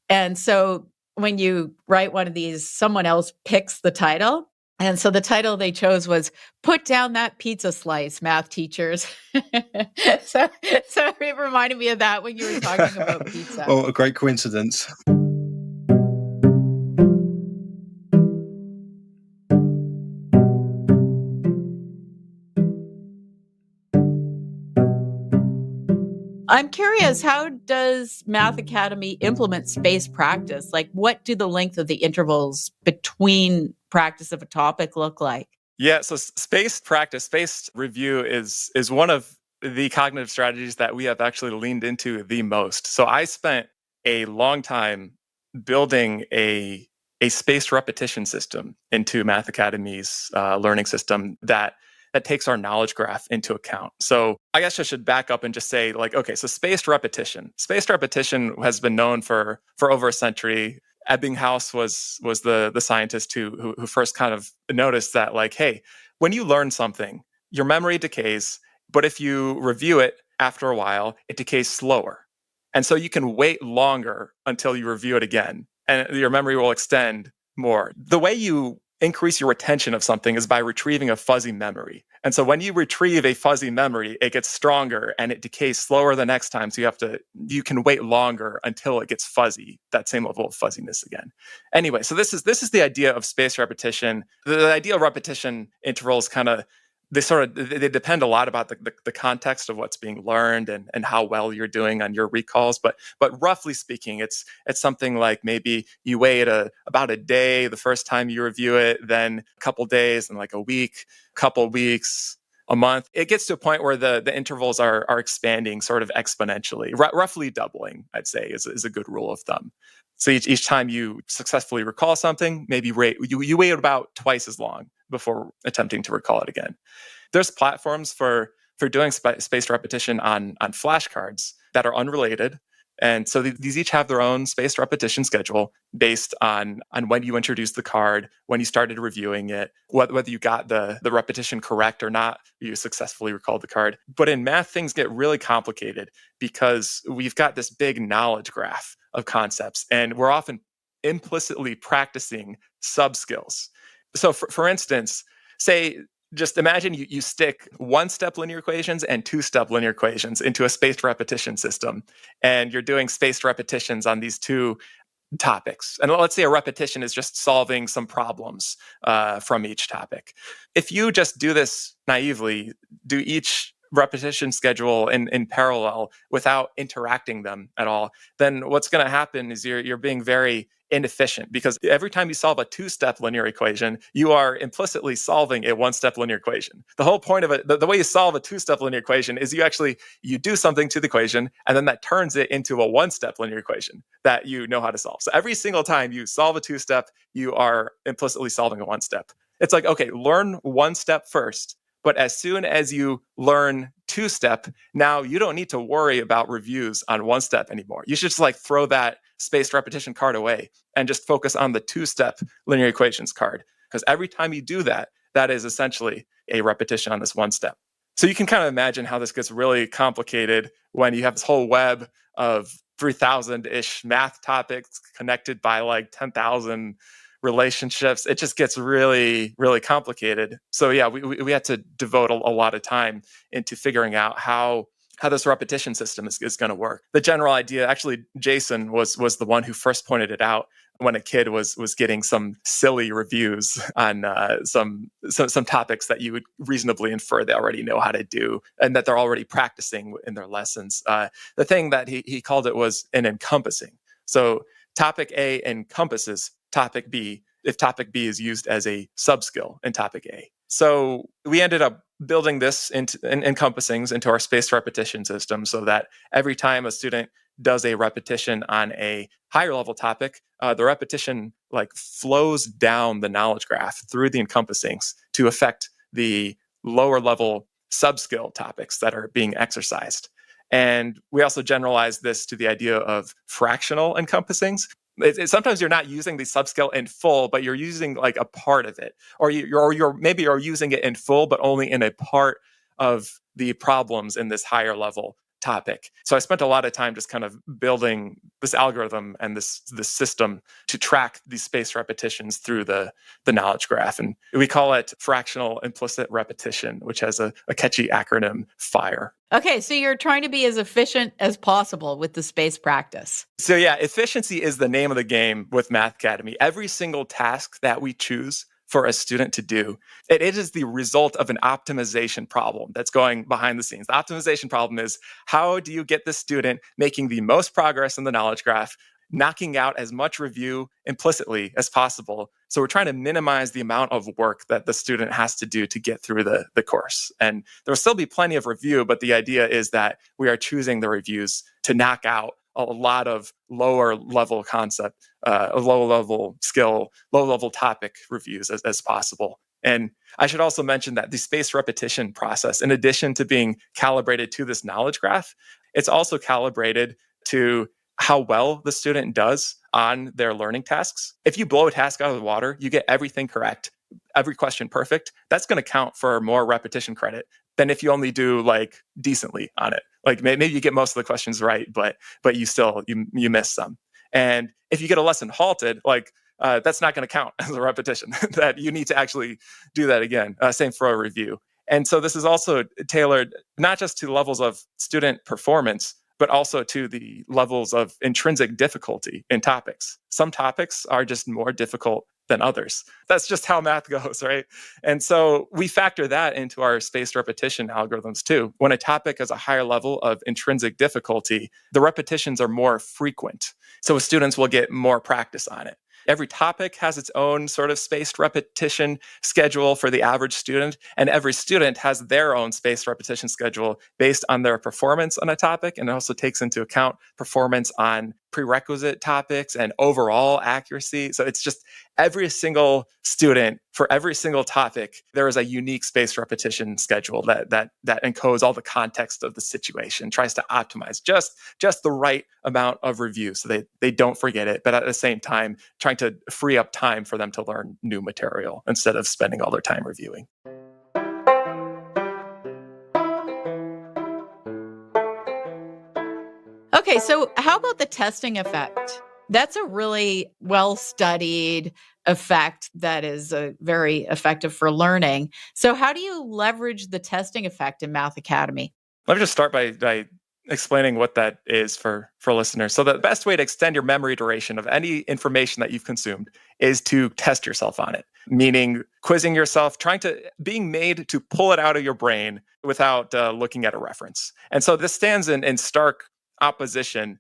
And so when you write one of these, someone else picks the title. And so the title they chose was "Put Down That Pizza Slice, Math Teachers." so it reminded me of that when you were talking about pizza. Oh, a great coincidence. I'm curious, how does Math Academy implement spaced practice? Like, what do the length of the intervals between practice of a topic look like? Yeah, so spaced practice, spaced review is one of the cognitive strategies that we have actually leaned into the most. So I spent a long time building a spaced repetition system into Math Academy's learning system that takes our knowledge graph into account. So I guess I should back up and just say, like, okay, so spaced repetition. Spaced repetition has been known for over a century. Ebbinghaus was the scientist who first kind of noticed that, like, hey, when you learn something, your memory decays, but if you review it after a while, it decays slower. And so you can wait longer until you review it again, and your memory will extend more. The way you increase your retention of something is by retrieving a fuzzy memory. And so when you retrieve a fuzzy memory, it gets stronger and it decays slower the next time. So you can wait longer until it gets fuzzy, that same level of fuzziness again. Anyway, so this is the idea of spaced repetition. The idea of repetition intervals they depend a lot about the context of what's being learned and how well you're doing on your recalls. But roughly speaking, it's something like maybe you wait about a day the first time you review it, then a couple days, and like a week, couple weeks, a month. It gets to a point where the intervals are expanding sort of exponentially, roughly doubling, I'd say, is a good rule of thumb. So each time you successfully recall something, maybe you wait about twice as long before attempting to recall it again. There's platforms for doing spaced repetition on flashcards that are unrelated. And so these each have their own spaced repetition schedule based on when you introduced the card, when you started reviewing it, whether you got the repetition correct or not, you successfully recalled the card. But in math, things get really complicated because we've got this big knowledge graph of concepts, and we're often implicitly practicing sub-skills. So for instance, say, just imagine you stick one-step linear equations and two-step linear equations into a spaced repetition system, and you're doing spaced repetitions on these two topics. And let's say a repetition is just solving some problems from each topic. If you just do this naively, do each repetition schedule in parallel without interacting them at all, then what's going to happen is you're being very inefficient, because every time you solve a two-step linear equation, you are implicitly solving a one-step linear equation. The whole point of it, the way you solve a two-step linear equation is you do something to the equation, and then that turns it into a one-step linear equation that you know how to solve. So every single time you solve a two-step, you are implicitly solving a one-step. It's like, okay, learn one step first. But as soon as you learn two-step, now you don't need to worry about reviews on one step anymore. You should just like throw that spaced repetition card away and just focus on the two-step linear equations card. Because every time you do that, that is essentially a repetition on this one step. So you can kind of imagine how this gets really complicated when you have this whole web of 3,000-ish math topics connected by like 10,000 relationships. It just gets really, really complicated. So yeah, we had to devote a lot of time into figuring out how how this repetition system is going to work. The general idea, actually, Jason was the one who first pointed it out when a kid was getting some silly reviews on some topics that you would reasonably infer they already know how to do and that they're already practicing in their lessons. The thing that he called it was an encompassing. So topic A encompasses topic B if topic B is used as a subskill in topic A. So we ended up building this into encompassings into our spaced repetition system so that every time a student does a repetition on a higher level topic, the repetition flows down the knowledge graph through the encompassings to affect the lower level subskill topics that are being exercised. And we also generalize this to the idea of fractional encompassings. Sometimes you're not using the subskill in full, but you're using a part of it, or you're using it in full, but only in a part of the problems in this higher level topic. So I spent a lot of time just kind of building this algorithm and this system to track these spaced repetitions through the knowledge graph. And we call it fractional implicit repetition, which has a catchy acronym, FIRE. Okay, so you're trying to be as efficient as possible with the spaced practice. So yeah, efficiency is the name of the game with Math Academy. Every single task that we choose for a student to do, it is the result of an optimization problem that's going behind the scenes. The optimization problem is, how do you get the student making the most progress in the knowledge graph, knocking out as much review implicitly as possible? So we're trying to minimize the amount of work that the student has to do to get through the course. And there will still be plenty of review, but the idea is that we are choosing the reviews to knock out a lot of lower level concept, low level skill, low level topic reviews as possible. And I should also mention that the spaced repetition process, in addition to being calibrated to this knowledge graph, it's also calibrated to how well the student does on their learning tasks. If you blow a task out of the water, you get everything correct, every question perfect, that's going to count for more repetition credit than if you only do decently on it. Maybe you get most of the questions right, but you still you miss some. And if you get a lesson halted, that's not going to count as a repetition. That you need to actually do that again. Same for a review. And so this is also tailored not just to levels of student performance, but also to the levels of intrinsic difficulty in topics. Some topics are just more difficult than others. That's just how math goes, right? And so we factor that into our spaced repetition algorithms too. When a topic has a higher level of intrinsic difficulty, the repetitions are more frequent. So students will get more practice on it. Every topic has its own sort of spaced repetition schedule for the average student, and every student has their own spaced repetition schedule based on their performance on a topic, and it also takes into account performance on prerequisite topics and overall accuracy. So it's just every single student for every single topic, there is a unique spaced repetition schedule that encodes all the context of the situation, tries to optimize just the right amount of review so they don't forget it, but at the same time, trying to free up time for them to learn new material instead of spending all their time reviewing. Okay, so how about the testing effect? That's a really well-studied effect that is very effective for learning. So how do you leverage the testing effect in Math Academy? Let me just start by explaining what that is for listeners. So the best way to extend your memory duration of any information that you've consumed is to test yourself on it, meaning quizzing yourself, being made to pull it out of your brain without looking at a reference. And so this stands in stark opposition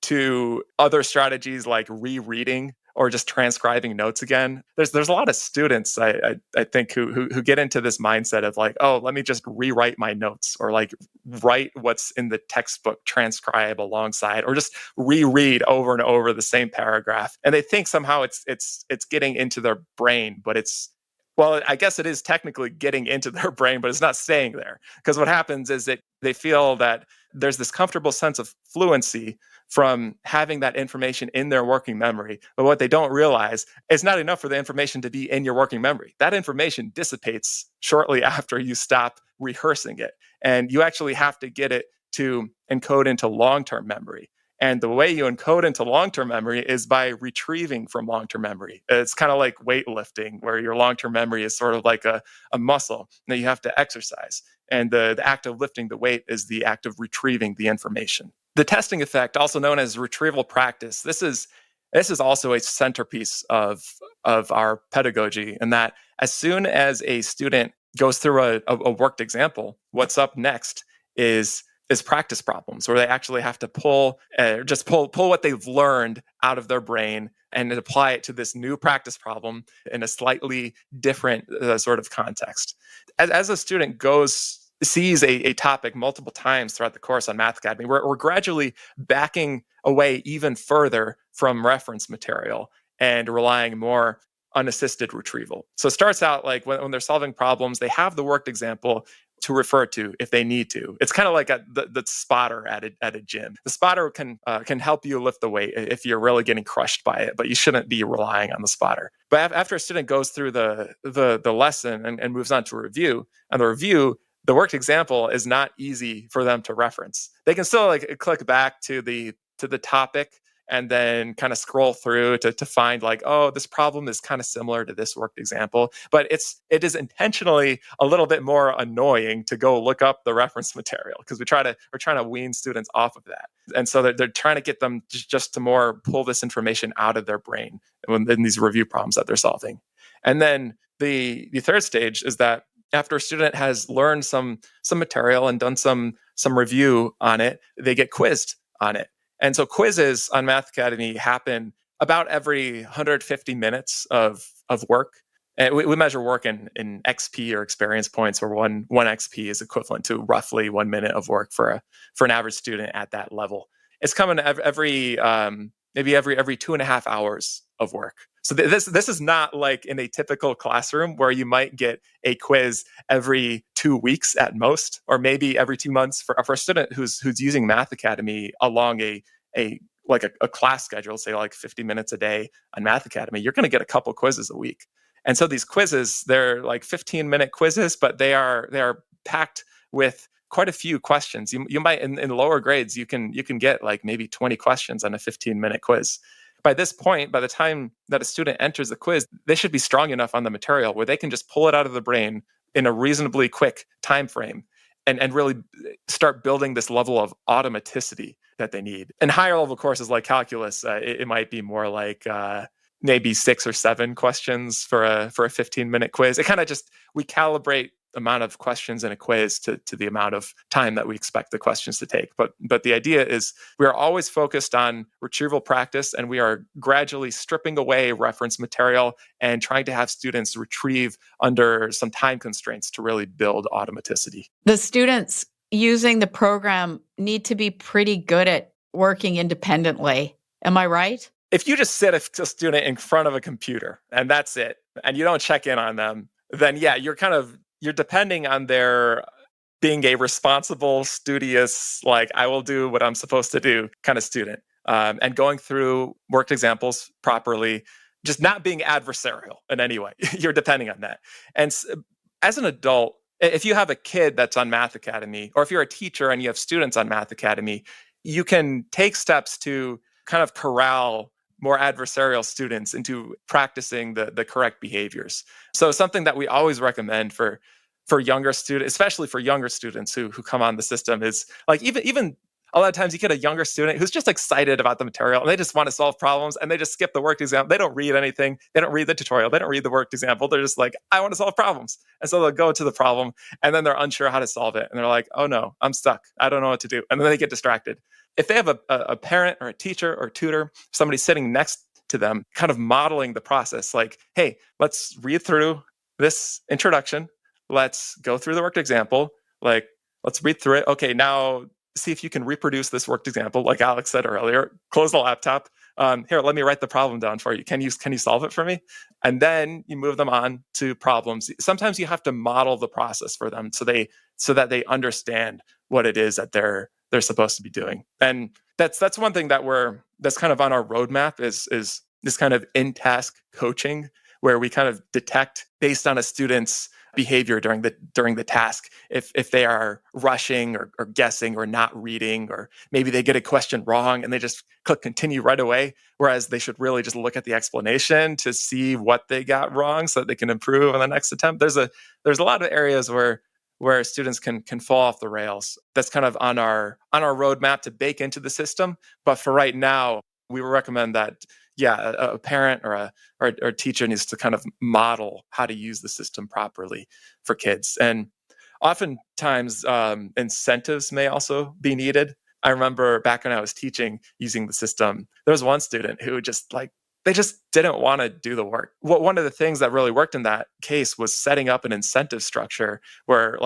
to other strategies like rereading or just transcribing notes again. There's a lot of students I think who get into this mindset of oh, let me just rewrite my notes, or write what's in the textbook, transcribe alongside, or just reread over and over the same paragraph. And they think somehow it's getting into their brain, but I guess it is technically getting into their brain, but it's not staying there. Because what happens is that they feel that there's this comfortable sense of fluency from having that information in their working memory. But what they don't realize is not enough for the information to be in your working memory. That information dissipates shortly after you stop rehearsing it. And you actually have to get it to encode into long-term memory. And the way you encode into long-term memory is by retrieving from long-term memory. It's kind of like weightlifting, where your long-term memory is sort of like a muscle that you have to exercise. And the act of lifting the weight is the act of retrieving the information. The testing effect, also known as retrieval practice, this is also a centerpiece of our pedagogy, in that as soon as a student goes through a worked example, what's up next is practice problems, where they actually have to pull what they've learned out of their brain and apply it to this new practice problem in a slightly different sort of context. As a student sees a topic multiple times throughout the course on Math Academy, we're gradually backing away even further from reference material and relying more unassisted retrieval. So it starts out like when they're solving problems, they have the worked example to refer to if they need to. It's kind of like the spotter at a gym. The spotter can help you lift the weight if you're really getting crushed by it, but you shouldn't be relying on the spotter. But after a student goes through the lesson and moves on to a review, and the worked example is not easy for them to reference. They can still like click back to the topic and then kind of scroll through to find like, oh, this problem is kind of similar to this worked example. But it is intentionally a little bit more annoying to go look up the reference material, because we're trying to wean students off of that. And so they're trying to get them just to more pull this information out of their brain in these review problems that they're solving. And then the third stage is that after a student has learned some material and done some review on it, they get quizzed on it. And so quizzes on Math Academy happen about every 150 minutes of work. And we measure work in XP, or experience points, where one XP is equivalent to roughly 1 minute of work for an average student at that level. It's coming every 2.5 hours of work. So this is not like in a typical classroom where you might get a quiz every 2 weeks at most, or maybe every 2 months. For a student who's using Math Academy along a class schedule, say like 50 minutes a day on Math Academy, you're going to get a couple quizzes a week. And so these quizzes, they're like 15-minute quizzes, but they are packed with quite a few questions. You might in lower grades you can get like maybe 20 questions on a 15-minute quiz. By this point, by the time that a student enters the quiz, they should be strong enough on the material where they can just pull it out of the brain in a reasonably quick time frame and really start building this level of automaticity that they need. In higher level courses like calculus, it might be more like maybe 6 or 7 questions for a 15-minute quiz. It kind of we calibrate amount of questions in a quiz to the amount of time that we expect the questions to take. But the idea is we are always focused on retrieval practice, and we are gradually stripping away reference material and trying to have students retrieve under some time constraints to really build automaticity. The students using the program need to be pretty good at working independently. Am I right? If you just sit a student in front of a computer and that's it, and you don't check in on them, then yeah, you're depending on their being a responsible, studious, like I will do what I'm supposed to do kind of student, and going through worked examples properly, just not being adversarial in any way. You're depending on that. And as an adult, if you have a kid that's on Math Academy, or if you're a teacher and you have students on Math Academy, you can take steps to kind of corral more adversarial students into practicing the correct behaviors. So something that we always recommend for younger students, especially for younger students who come on the system, is like even a lot of times you get a younger student who's just excited about the material and they just want to solve problems and they just skip the worked example. They don't read anything. They don't read the tutorial. They don't read the worked example. They're just like, I want to solve problems. And so they'll go to the problem and then they're unsure how to solve it. And they're like, oh no, I'm stuck. I don't know what to do. And then they get distracted. If they have a parent or a teacher or tutor, somebody sitting next to them, kind of modeling the process, like, hey, let's read through this introduction. Let's go through the worked example. Like, let's read through it. Okay, now see if you can reproduce this worked example, like Alex said earlier. Close the laptop. Here, let me write the problem down for you. Can you solve it for me? And then you move them on to problems. Sometimes you have to model the process for them so that they understand what it is that they're supposed to be doing. And that's one thing that's kind of on our roadmap is this kind of in-task coaching, where we kind of detect based on a student's behavior during the task. If they are rushing or guessing or not reading, or maybe they get a question wrong and they just click continue right away, whereas they should really just look at the explanation to see what they got wrong so that they can improve on the next attempt. There's a lot of areas where students can fall off the rails. That's kind of on our roadmap to bake into the system. But for right now, we would recommend that a parent or a teacher needs to kind of model how to use the system properly for kids. And oftentimes, incentives may also be needed. I remember back when I was teaching using the system, there was one student who they just didn't want to do the work. One of the things that really worked in that case was setting up an incentive structure where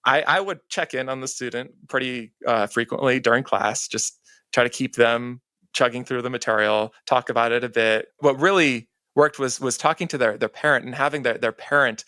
I would check in on the student pretty frequently during class, just try to keep them chugging through the material, talk about it a bit. What really worked was talking to their parent and having their parent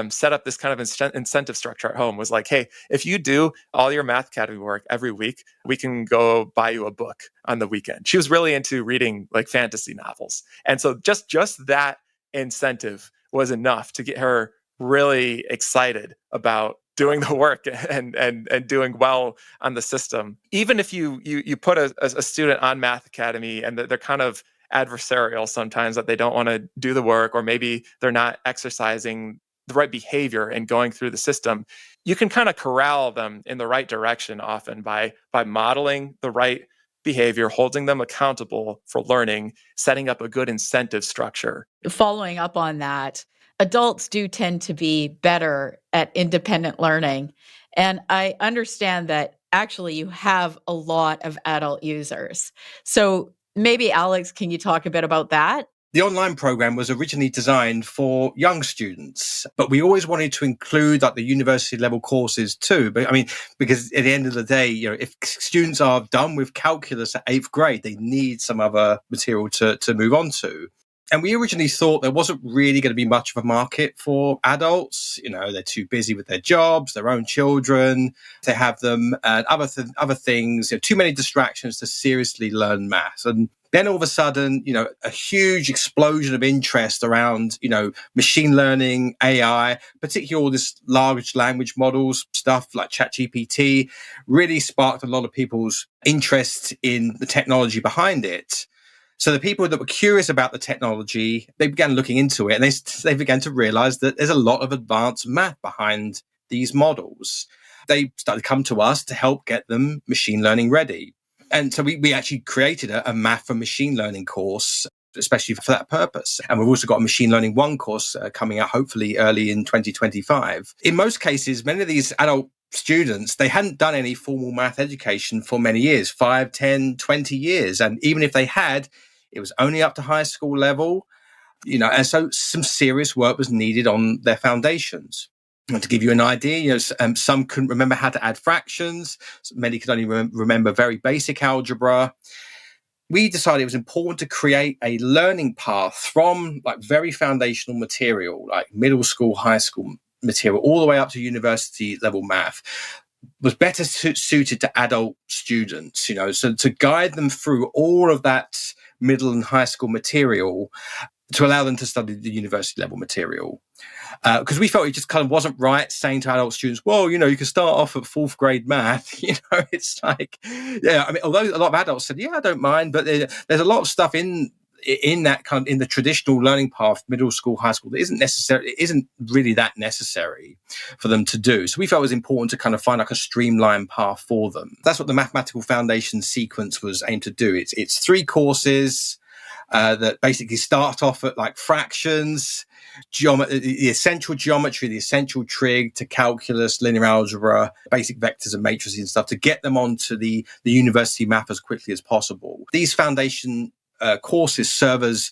set up this kind of incentive structure at home. Was like, hey, if you do all your Math Academy work every week, we can go buy you a book on the weekend. She was really into reading like fantasy novels. And so just that incentive was enough to get her really excited about doing the work and doing well on the system. Even if you put a student on Math Academy and they're kind of adversarial sometimes, that they don't want to do the work, or maybe they're not exercising the right behavior and going through the system, you can kind of corral them in the right direction often by modeling the right behavior, holding them accountable for learning, setting up a good incentive structure. Following up on that, adults do tend to be better at independent learning. And I understand that actually you have a lot of adult users. So maybe, Alex, can you talk a bit about that? The online program was originally designed for young students, but we always wanted to include like the university level courses too. But I mean, because at the end of the day, if students are done with calculus at 8th grade, they need some other material to move on to. And we originally thought there wasn't really going to be much of a market for adults. They're too busy with their jobs, their own children. They have them and other things, too many distractions to seriously learn maths. And then all of a sudden, a huge explosion of interest around, machine learning, AI, particularly all this large language models stuff like ChatGPT, really sparked a lot of people's interest in the technology behind it. So the people that were curious about the technology, they began looking into it, and they began to realize that there's a lot of advanced math behind these models. They started to come to us to help get them machine learning ready. And so we actually created a math and machine learning course, especially for that purpose. And we've also got a machine learning 1 course coming out hopefully early in 2025. In most cases, many of these adult students, they hadn't done any formal math education for many years, 5, 10, 20 years. And even if they had, it was only up to high school level, and so some serious work was needed on their foundations. And to give you an idea, some couldn't remember how to add fractions. Many could only remember very basic algebra. We decided it was important to create a learning path from like very foundational material, like middle school, high school material, all the way up to university level math, was better suited to adult students, so to guide them through all of that middle and high school material to allow them to study the university level material. Because we felt it just kind of wasn't right saying to adult students, well, you can start off at 4th grade math. It's like, although a lot of adults said, yeah, I don't mind, but there's a lot of stuff in that kind of in the traditional learning path, middle school, high school, that isn't really that necessary for them to do. So we felt it was important to kind of find like a streamlined path for them. That's what the Mathematical Foundation sequence was aimed to do. It's 3 courses that basically start off at like fractions, the essential geometry, the essential trig, to calculus, linear algebra, basic vectors and matrices and stuff, to get them onto the university math as quickly as possible. These foundation courses serve as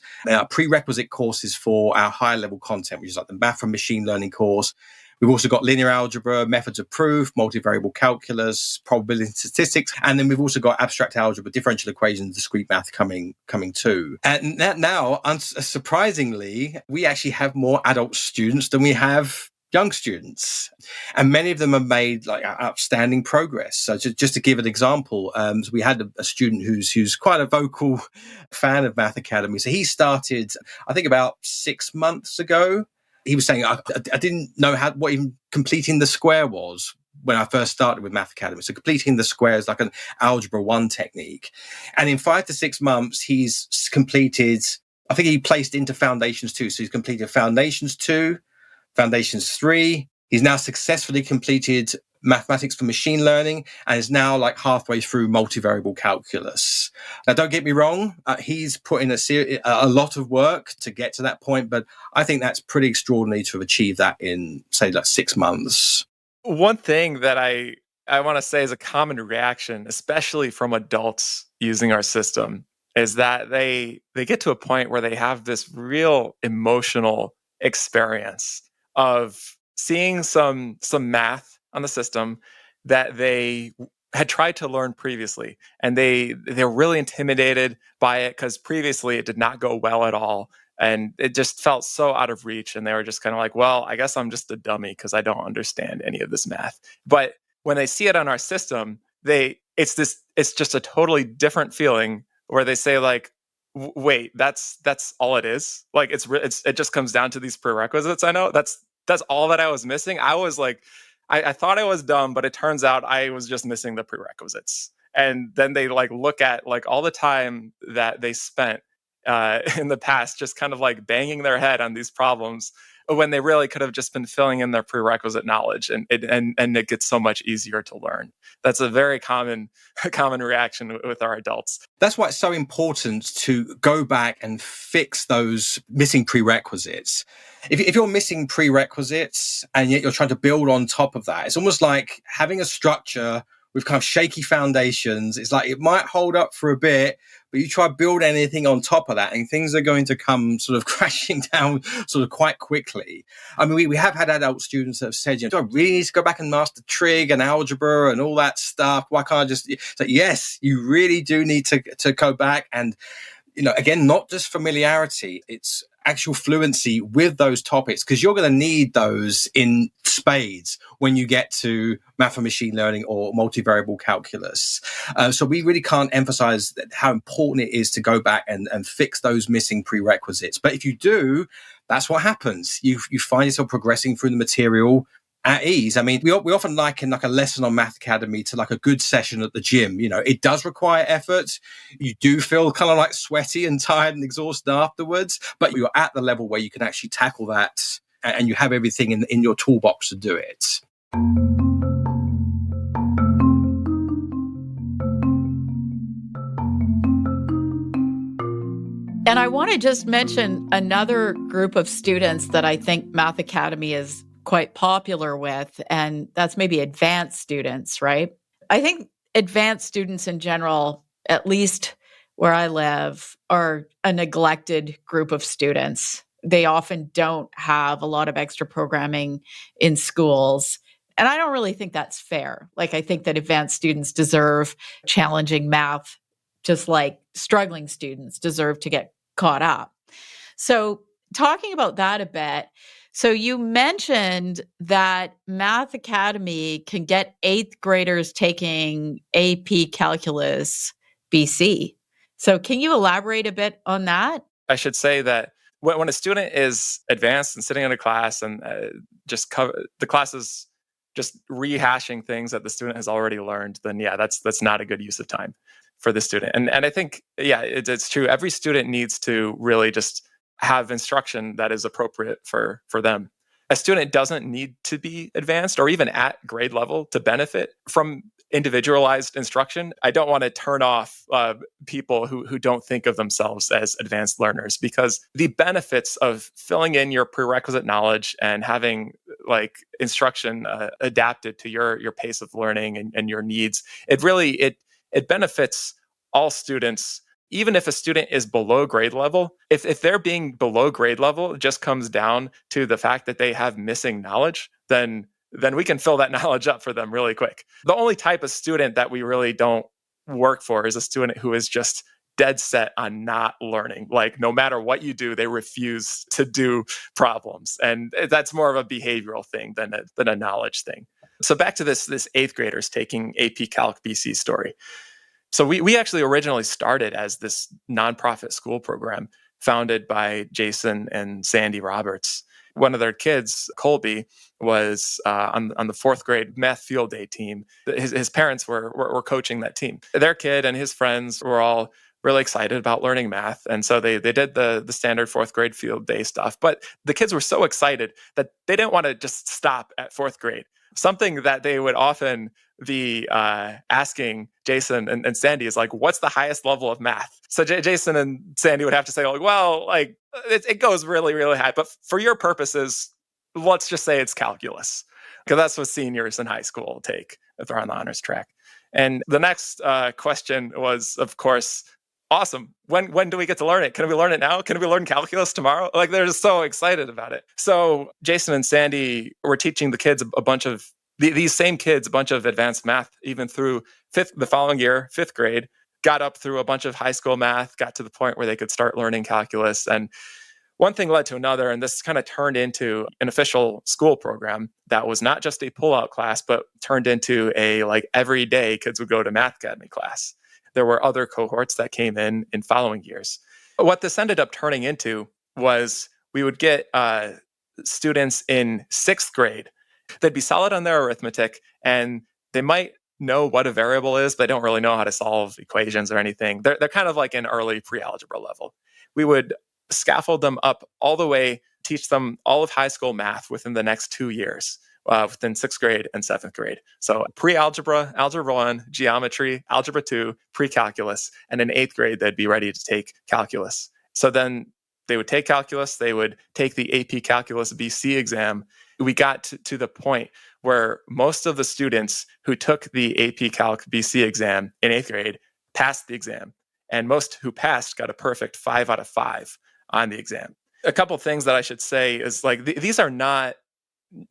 prerequisite courses for our high level content, which is like the math and machine learning course. We've also got linear algebra, methods of proof, multivariable calculus, probability and statistics, and then we've also got abstract algebra, differential equations, discrete math coming too. And now, unsurprisingly, we actually have more adult students than we have young students, and many of them have made like outstanding progress. So just to give an example, so we had a student who's quite a vocal fan of Math Academy. So he started, I think, about 6 months ago. He was saying, I didn't know what even completing the square was when I first started with Math Academy. So completing the square is like an Algebra 1 technique. And in 5 to 6 months, he's completed, I think he placed into Foundations 2. So he's completed Foundations 2, Foundations 3. He's now successfully completed Mathematics for Machine Learning and is now like halfway through multivariable calculus. Now, don't get me wrong, he's put in a lot of work to get to that point, but I think that's pretty extraordinary to have achieved that in, say, like 6 months. One thing that I want to say is a common reaction, especially from adults using our system, is that they get to a point where they have this real emotional experience of seeing some math on the system that they had tried to learn previously, and they're really intimidated by it because previously it did not go well at all, and it just felt so out of reach, and they were just kind of like, well, I guess I'm just a dummy because I don't understand any of this math. But when they see it on our system, it's just a totally different feeling where they say like, wait, that's all it is. Like it just comes down to these prerequisites. I know that's all that I was missing. I was like, I thought I was dumb, but it turns out I was just missing the prerequisites. And then they like look at like all the time that they spent in the past, just kind of like banging their head on these problems when they really could have just been filling in their prerequisite knowledge, and it gets so much easier to learn. That's a very common reaction with our adults. That's why it's so important to go back and fix those missing prerequisites. If you're missing prerequisites and yet you're trying to build on top of that, it's almost like having a structure with kind of shaky foundations. It's like it might hold up for a bit, but you try to build anything on top of that and things are going to come sort of crashing down sort of quite quickly. I mean, we have had adult students that have said, do I really need to go back and master trig and algebra and all that stuff? Why can't I just say, yes, you really do need to go back and, again, not just familiarity, it's actual fluency with those topics, because you're going to need those in spades when you get to math and machine learning or multivariable calculus. So we really can't emphasize how important it is to go back and fix those missing prerequisites. But if you do, that's what happens. You find yourself progressing through the material at ease. I mean, we often liken like a lesson on Math Academy to like a good session at the gym. It does require effort. You do feel kind of like sweaty and tired and exhausted afterwards, but you're at the level where you can actually tackle that and you have everything in your toolbox to do it. And I want to just mention another group of students that I think Math Academy is quite popular with, and that's maybe advanced students, right? I think advanced students in general, at least where I live, are a neglected group of students. They often don't have a lot of extra programming in schools. And I don't really think that's fair. Like, I think that advanced students deserve challenging math, just like struggling students deserve to get caught up. So talking about that a bit, so you mentioned that Math Academy can get 8th graders taking AP Calculus BC. So can you elaborate a bit on that? I should say that when a student is advanced and sitting in a class and the class is just rehashing things that the student has already learned, then yeah, that's not a good use of time for the student. And I think, yeah, it's true. Every student needs to really just have instruction that is appropriate for them. A student doesn't need to be advanced or even at grade level to benefit from individualized instruction. I don't want to turn off people who don't think of themselves as advanced learners, because the benefits of filling in your prerequisite knowledge and having like instruction adapted to your pace of learning and your needs, it benefits all students. Even if a student is below grade level, if they're being below grade level, it just comes down to the fact that they have missing knowledge, then we can fill that knowledge up for them really quick. The only type of student that we really don't work for is a student who is just dead set on not learning. Like, no matter what you do, they refuse to do problems. And that's more of a behavioral thing than a knowledge thing. So back to this 8th graders taking AP Calc BC story. So we actually originally started as this nonprofit school program founded by Jason and Sandy Roberts. One of their kids, Colby, was on the fourth grade math field day team. His parents were coaching that team. Their kid and his friends were all really excited about learning math. And so they did the standard fourth grade field day stuff. But the kids were so excited that they didn't want to just stop at fourth grade. Something that they would often be asking Jason and Sandy is like, what's the highest level of math? So Jason and Sandy would have to say, like, well, like it goes really, really high. But for your purposes, let's just say it's calculus, because that's what seniors in high school take if they're on the honors track. And the next question was, of course, awesome. When do we get to learn it? Can we learn it now? Can we learn calculus tomorrow? Like, they're just so excited about it. So Jason and Sandy were teaching the kids a bunch of these same kids, a bunch of advanced math, even through the following year, fifth grade, got up through a bunch of high school math, got to the point where they could start learning calculus. And one thing led to another, and this kind of turned into an official school program that was not just a pull-out class, but turned into a, like, every day kids would go to Math Academy class. There were other cohorts that came in following years. What this ended up turning into was we would get students in sixth grade. They'd be solid on their arithmetic, and they might know what a variable is, but they don't really know how to solve equations or anything. They're kind of like an early pre-algebra level. We would scaffold them up all the way, teach them all of high school math within the next 2 years, within sixth grade and seventh grade. So pre-algebra, algebra 1, geometry, algebra 2, pre-calculus, and in eighth grade, they'd be ready to take calculus. So then they would take calculus, they would take the AP Calculus BC exam. We got to the point where most of the students who took the AP Calc BC exam in eighth grade passed the exam. And most who passed got a perfect 5 out of 5 on the exam. A couple things that I should say is, like, these are not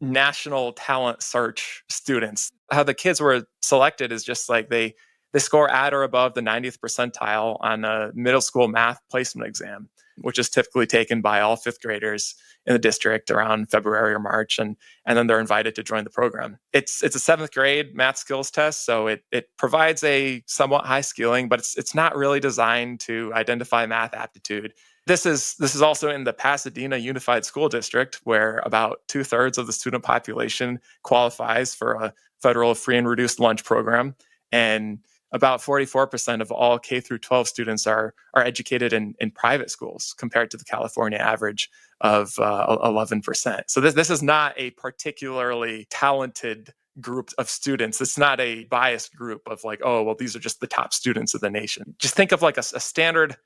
national talent search students. How the kids were selected is just like they score at or above the 90th percentile on a middle school math placement exam, which is typically taken by all fifth graders in the district around February or March, and then they're invited to join the program. It's a seventh grade math skills test, so it provides a somewhat high skilling, but it's not really designed to identify math aptitude. This is also in the Pasadena Unified School District, where about 2/3 of the student population qualifies for a federal free and reduced lunch program, and about 44% of all K through 12 students are educated in private schools, compared to the California average of 11%. So this is not a particularly talented group of students. It's not a biased group of, like, oh, well, these are just the top students of the nation. Just think of like a standard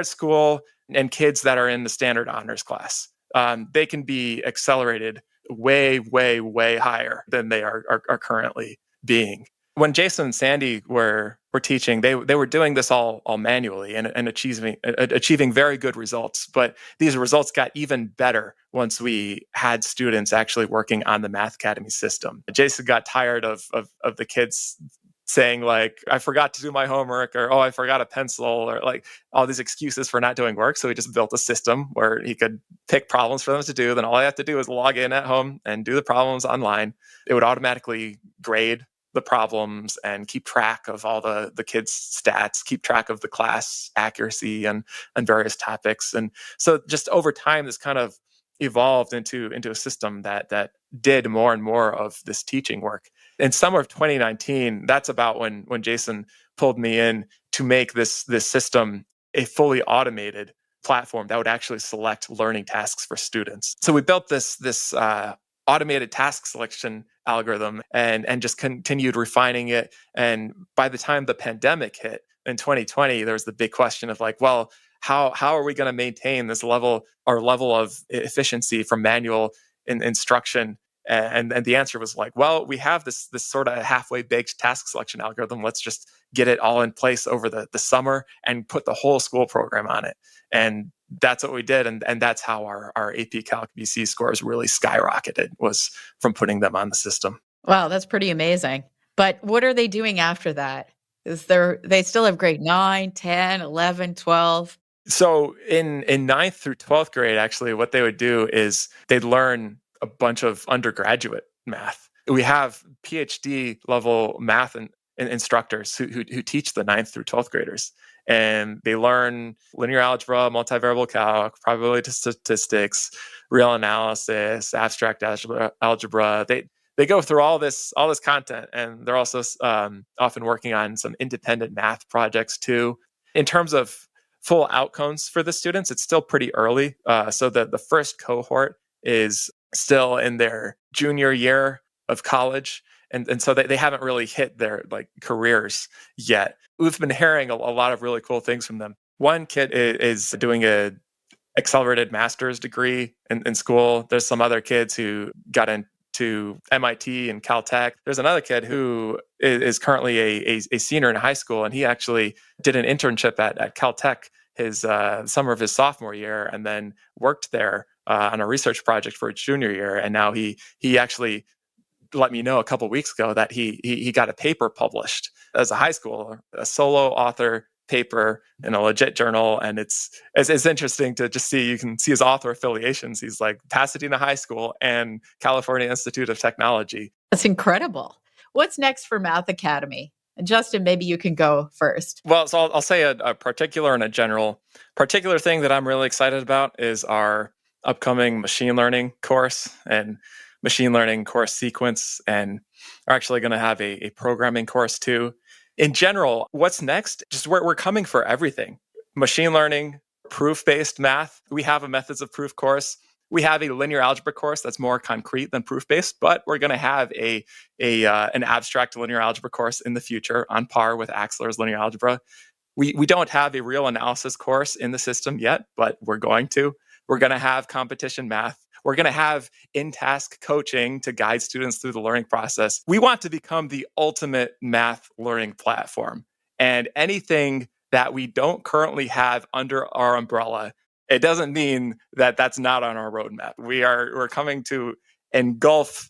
school and kids that are in the standard honors class. They can be accelerated way, way, way higher than they are currently being. When Jason and Sandy were teaching, they were doing this all manually and achieving very good results. But these results got even better once we had students actually working on the Math Academy system. Jason got tired of the kids saying, like, I forgot to do my homework, or, oh, I forgot a pencil, or like all these excuses for not doing work. So he just built a system where he could pick problems for them to do. Then all I have to do is log in at home and do the problems online. It would automatically grade the problems and keep track of all the kids' stats, keep track of the class accuracy and various topics. And so just over time, this kind of evolved into a system that did more and more of this teaching work. In summer of 2019, that's about when Jason pulled me in to make this system a fully automated platform that would actually select learning tasks for students. So we built this automated task selection algorithm and just continued refining it. And by the time the pandemic hit in 2020, there was the big question of, like, well, how are we going to maintain this level of efficiency from manual instruction? And the answer was, like, well, we have this sort of halfway baked task selection algorithm. Let's just get it all in place over the summer and put the whole school program on it. And that's what we did. And that's how our AP Calc BC scores really skyrocketed, was from putting them on the system. Wow, that's pretty amazing. But what are they doing after that? They still have grade 9, 10, 11, 12? So in 9th through 12th grade, actually, what they would do is they'd learn a bunch of undergraduate math. We have PhD level math instructors who teach the 9th through 12th graders. And they learn linear algebra, multivariable calc, probability statistics, real analysis, abstract algebra. They go through all this content, and they're also often working on some independent math projects too. In terms of full outcomes for the students, it's still pretty early. So the first cohort is still in their junior year of college. And so they haven't really hit their careers yet. We've been hearing a lot of really cool things from them. One kid is doing a accelerated master's degree in school. There's some other kids who got into MIT and Caltech. There's another kid who is currently a senior in high school, and he actually did an internship at Caltech his summer of his sophomore year, and then worked there on a research project for his junior year. And now he actually let me know a couple of weeks ago that he got a paper published as a high schooler, a solo author paper in a legit journal. And it's interesting to just see, you can see his author affiliations. He's like Pasadena High School and California Institute of Technology. That's incredible. What's next for Math Academy? And Justin, maybe you can go first. Well, so I'll say a particular and a general. Particular thing that I'm really excited about is our upcoming machine learning course and machine learning course sequence, and are actually going to have a programming course too. In general, what's next? Just we're coming for everything. Machine learning, proof-based math. We have a methods of proof course. We have a linear algebra course that's more concrete than proof-based, but we're going to have an abstract linear algebra course in the future on par with Axler's linear algebra. We don't have a real analysis course in the system yet, but we're going to. We're going to have competition math. We're going to have in-task coaching to guide students through the learning process. We want to become the ultimate math learning platform. And anything that we don't currently have under our umbrella, it doesn't mean that that's not on our roadmap. We're coming to engulf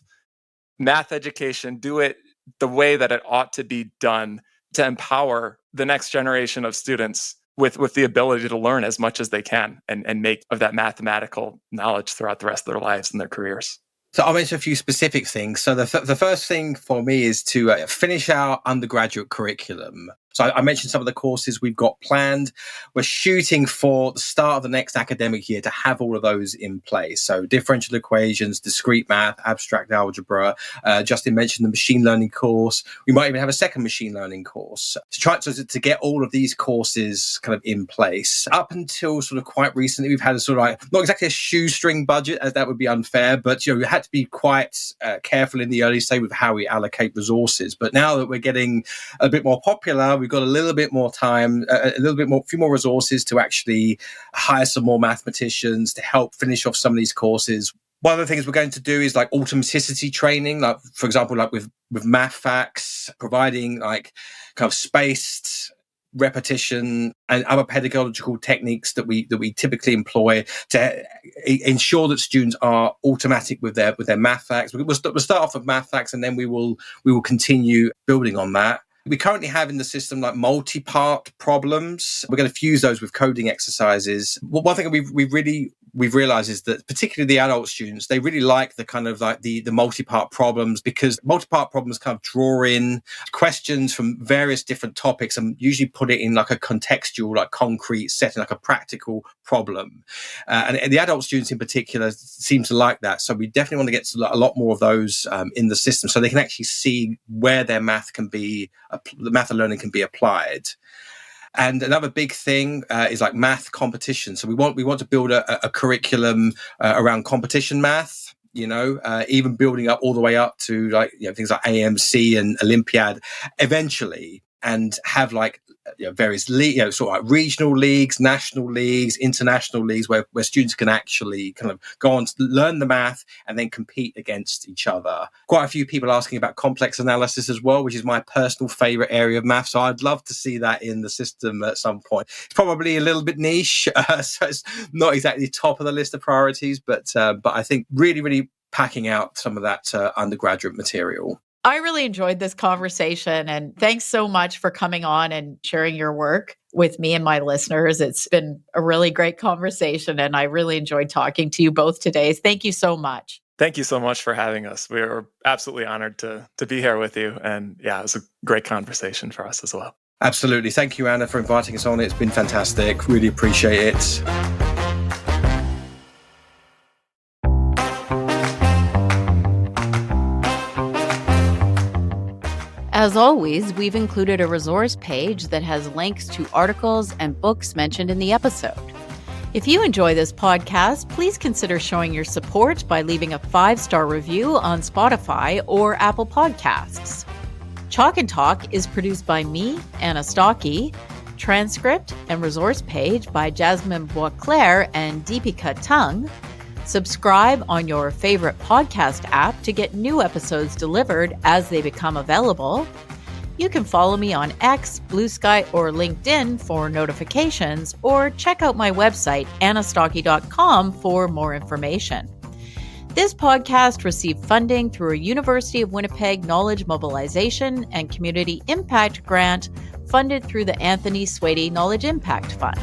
math education, do it the way that it ought to be done to empower the next generation of students with the ability to learn as much as they can and make of that mathematical knowledge throughout the rest of their lives and their careers. So I'll mention a few specific things. So the first thing for me is to finish our undergraduate curriculum. So I mentioned some of the courses we've got planned. We're shooting for the start of the next academic year to have all of those in place. So differential equations, discrete math, abstract algebra. Justin mentioned the machine learning course. We might even have a second machine learning course to get all of these courses kind of in place. Up until sort of quite recently, we've had a sort of not exactly a shoestring budget, as that would be unfair, but we had to be quite careful in the early stage with how we allocate resources. But now that we're getting a bit more popular, we've got a little bit more time, a few more resources to actually hire some more mathematicians to help finish off some of these courses. One of the things we're going to do is automaticity training, for example, with math facts, providing kind of spaced repetition and other pedagogical techniques that we typically employ to ensure that students are automatic with their math facts. We'll start off with math facts, and then we will continue building on that. We currently have in the system multi-part problems. We're going to fuse those with coding exercises. One thing we've realized is that particularly the adult students, they really like the kind of the multi-part problems, because multi-part problems kind of draw in questions from various different topics and usually put it in a contextual, concrete setting, a practical problem. And the adult students in particular seem to like that. So we definitely want to get a lot more of those in the system, so they can actually see where their math learning can be applied. And another big thing is math competition. So we want to build a curriculum around competition math, even building up all the way up to things like AMC and Olympiad eventually, and have various regional leagues, national leagues, international leagues where students can actually kind of go on to learn the math and then compete against each other. Quite a few people asking about complex analysis as well, which is my personal favorite area of math. So I'd love to see that in the system at some point. It's probably a little bit niche, so it's not exactly top of the list of priorities, but I think really, really packing out some of that undergraduate material. I really enjoyed this conversation, and thanks so much for coming on and sharing your work with me and my listeners. It's been a really great conversation, and I really enjoyed talking to you both today. Thank you so much. Thank you so much for having us. We are absolutely honored to be here with you. And yeah, it was a great conversation for us as well. Absolutely. Thank you, Anna, for inviting us on. It's been fantastic. Really appreciate it. As always, we've included a resource page that has links to articles and books mentioned in the episode. If you enjoy this podcast, please consider showing your support by leaving a 5-star review on Spotify or Apple Podcasts. Chalk and Talk is produced by me, Anna Stokke, transcript and resource page by Jasmine Boisclair and Deepika Tung. Subscribe on your favorite podcast app to get new episodes delivered as they become available. You can follow me on X, Blue Sky, or LinkedIn for notifications, or check out my website, annastokke.com, for more information. This podcast received funding through a University of Winnipeg Knowledge Mobilization and Community Impact Grant funded through the Anthony Swady Knowledge Impact Fund.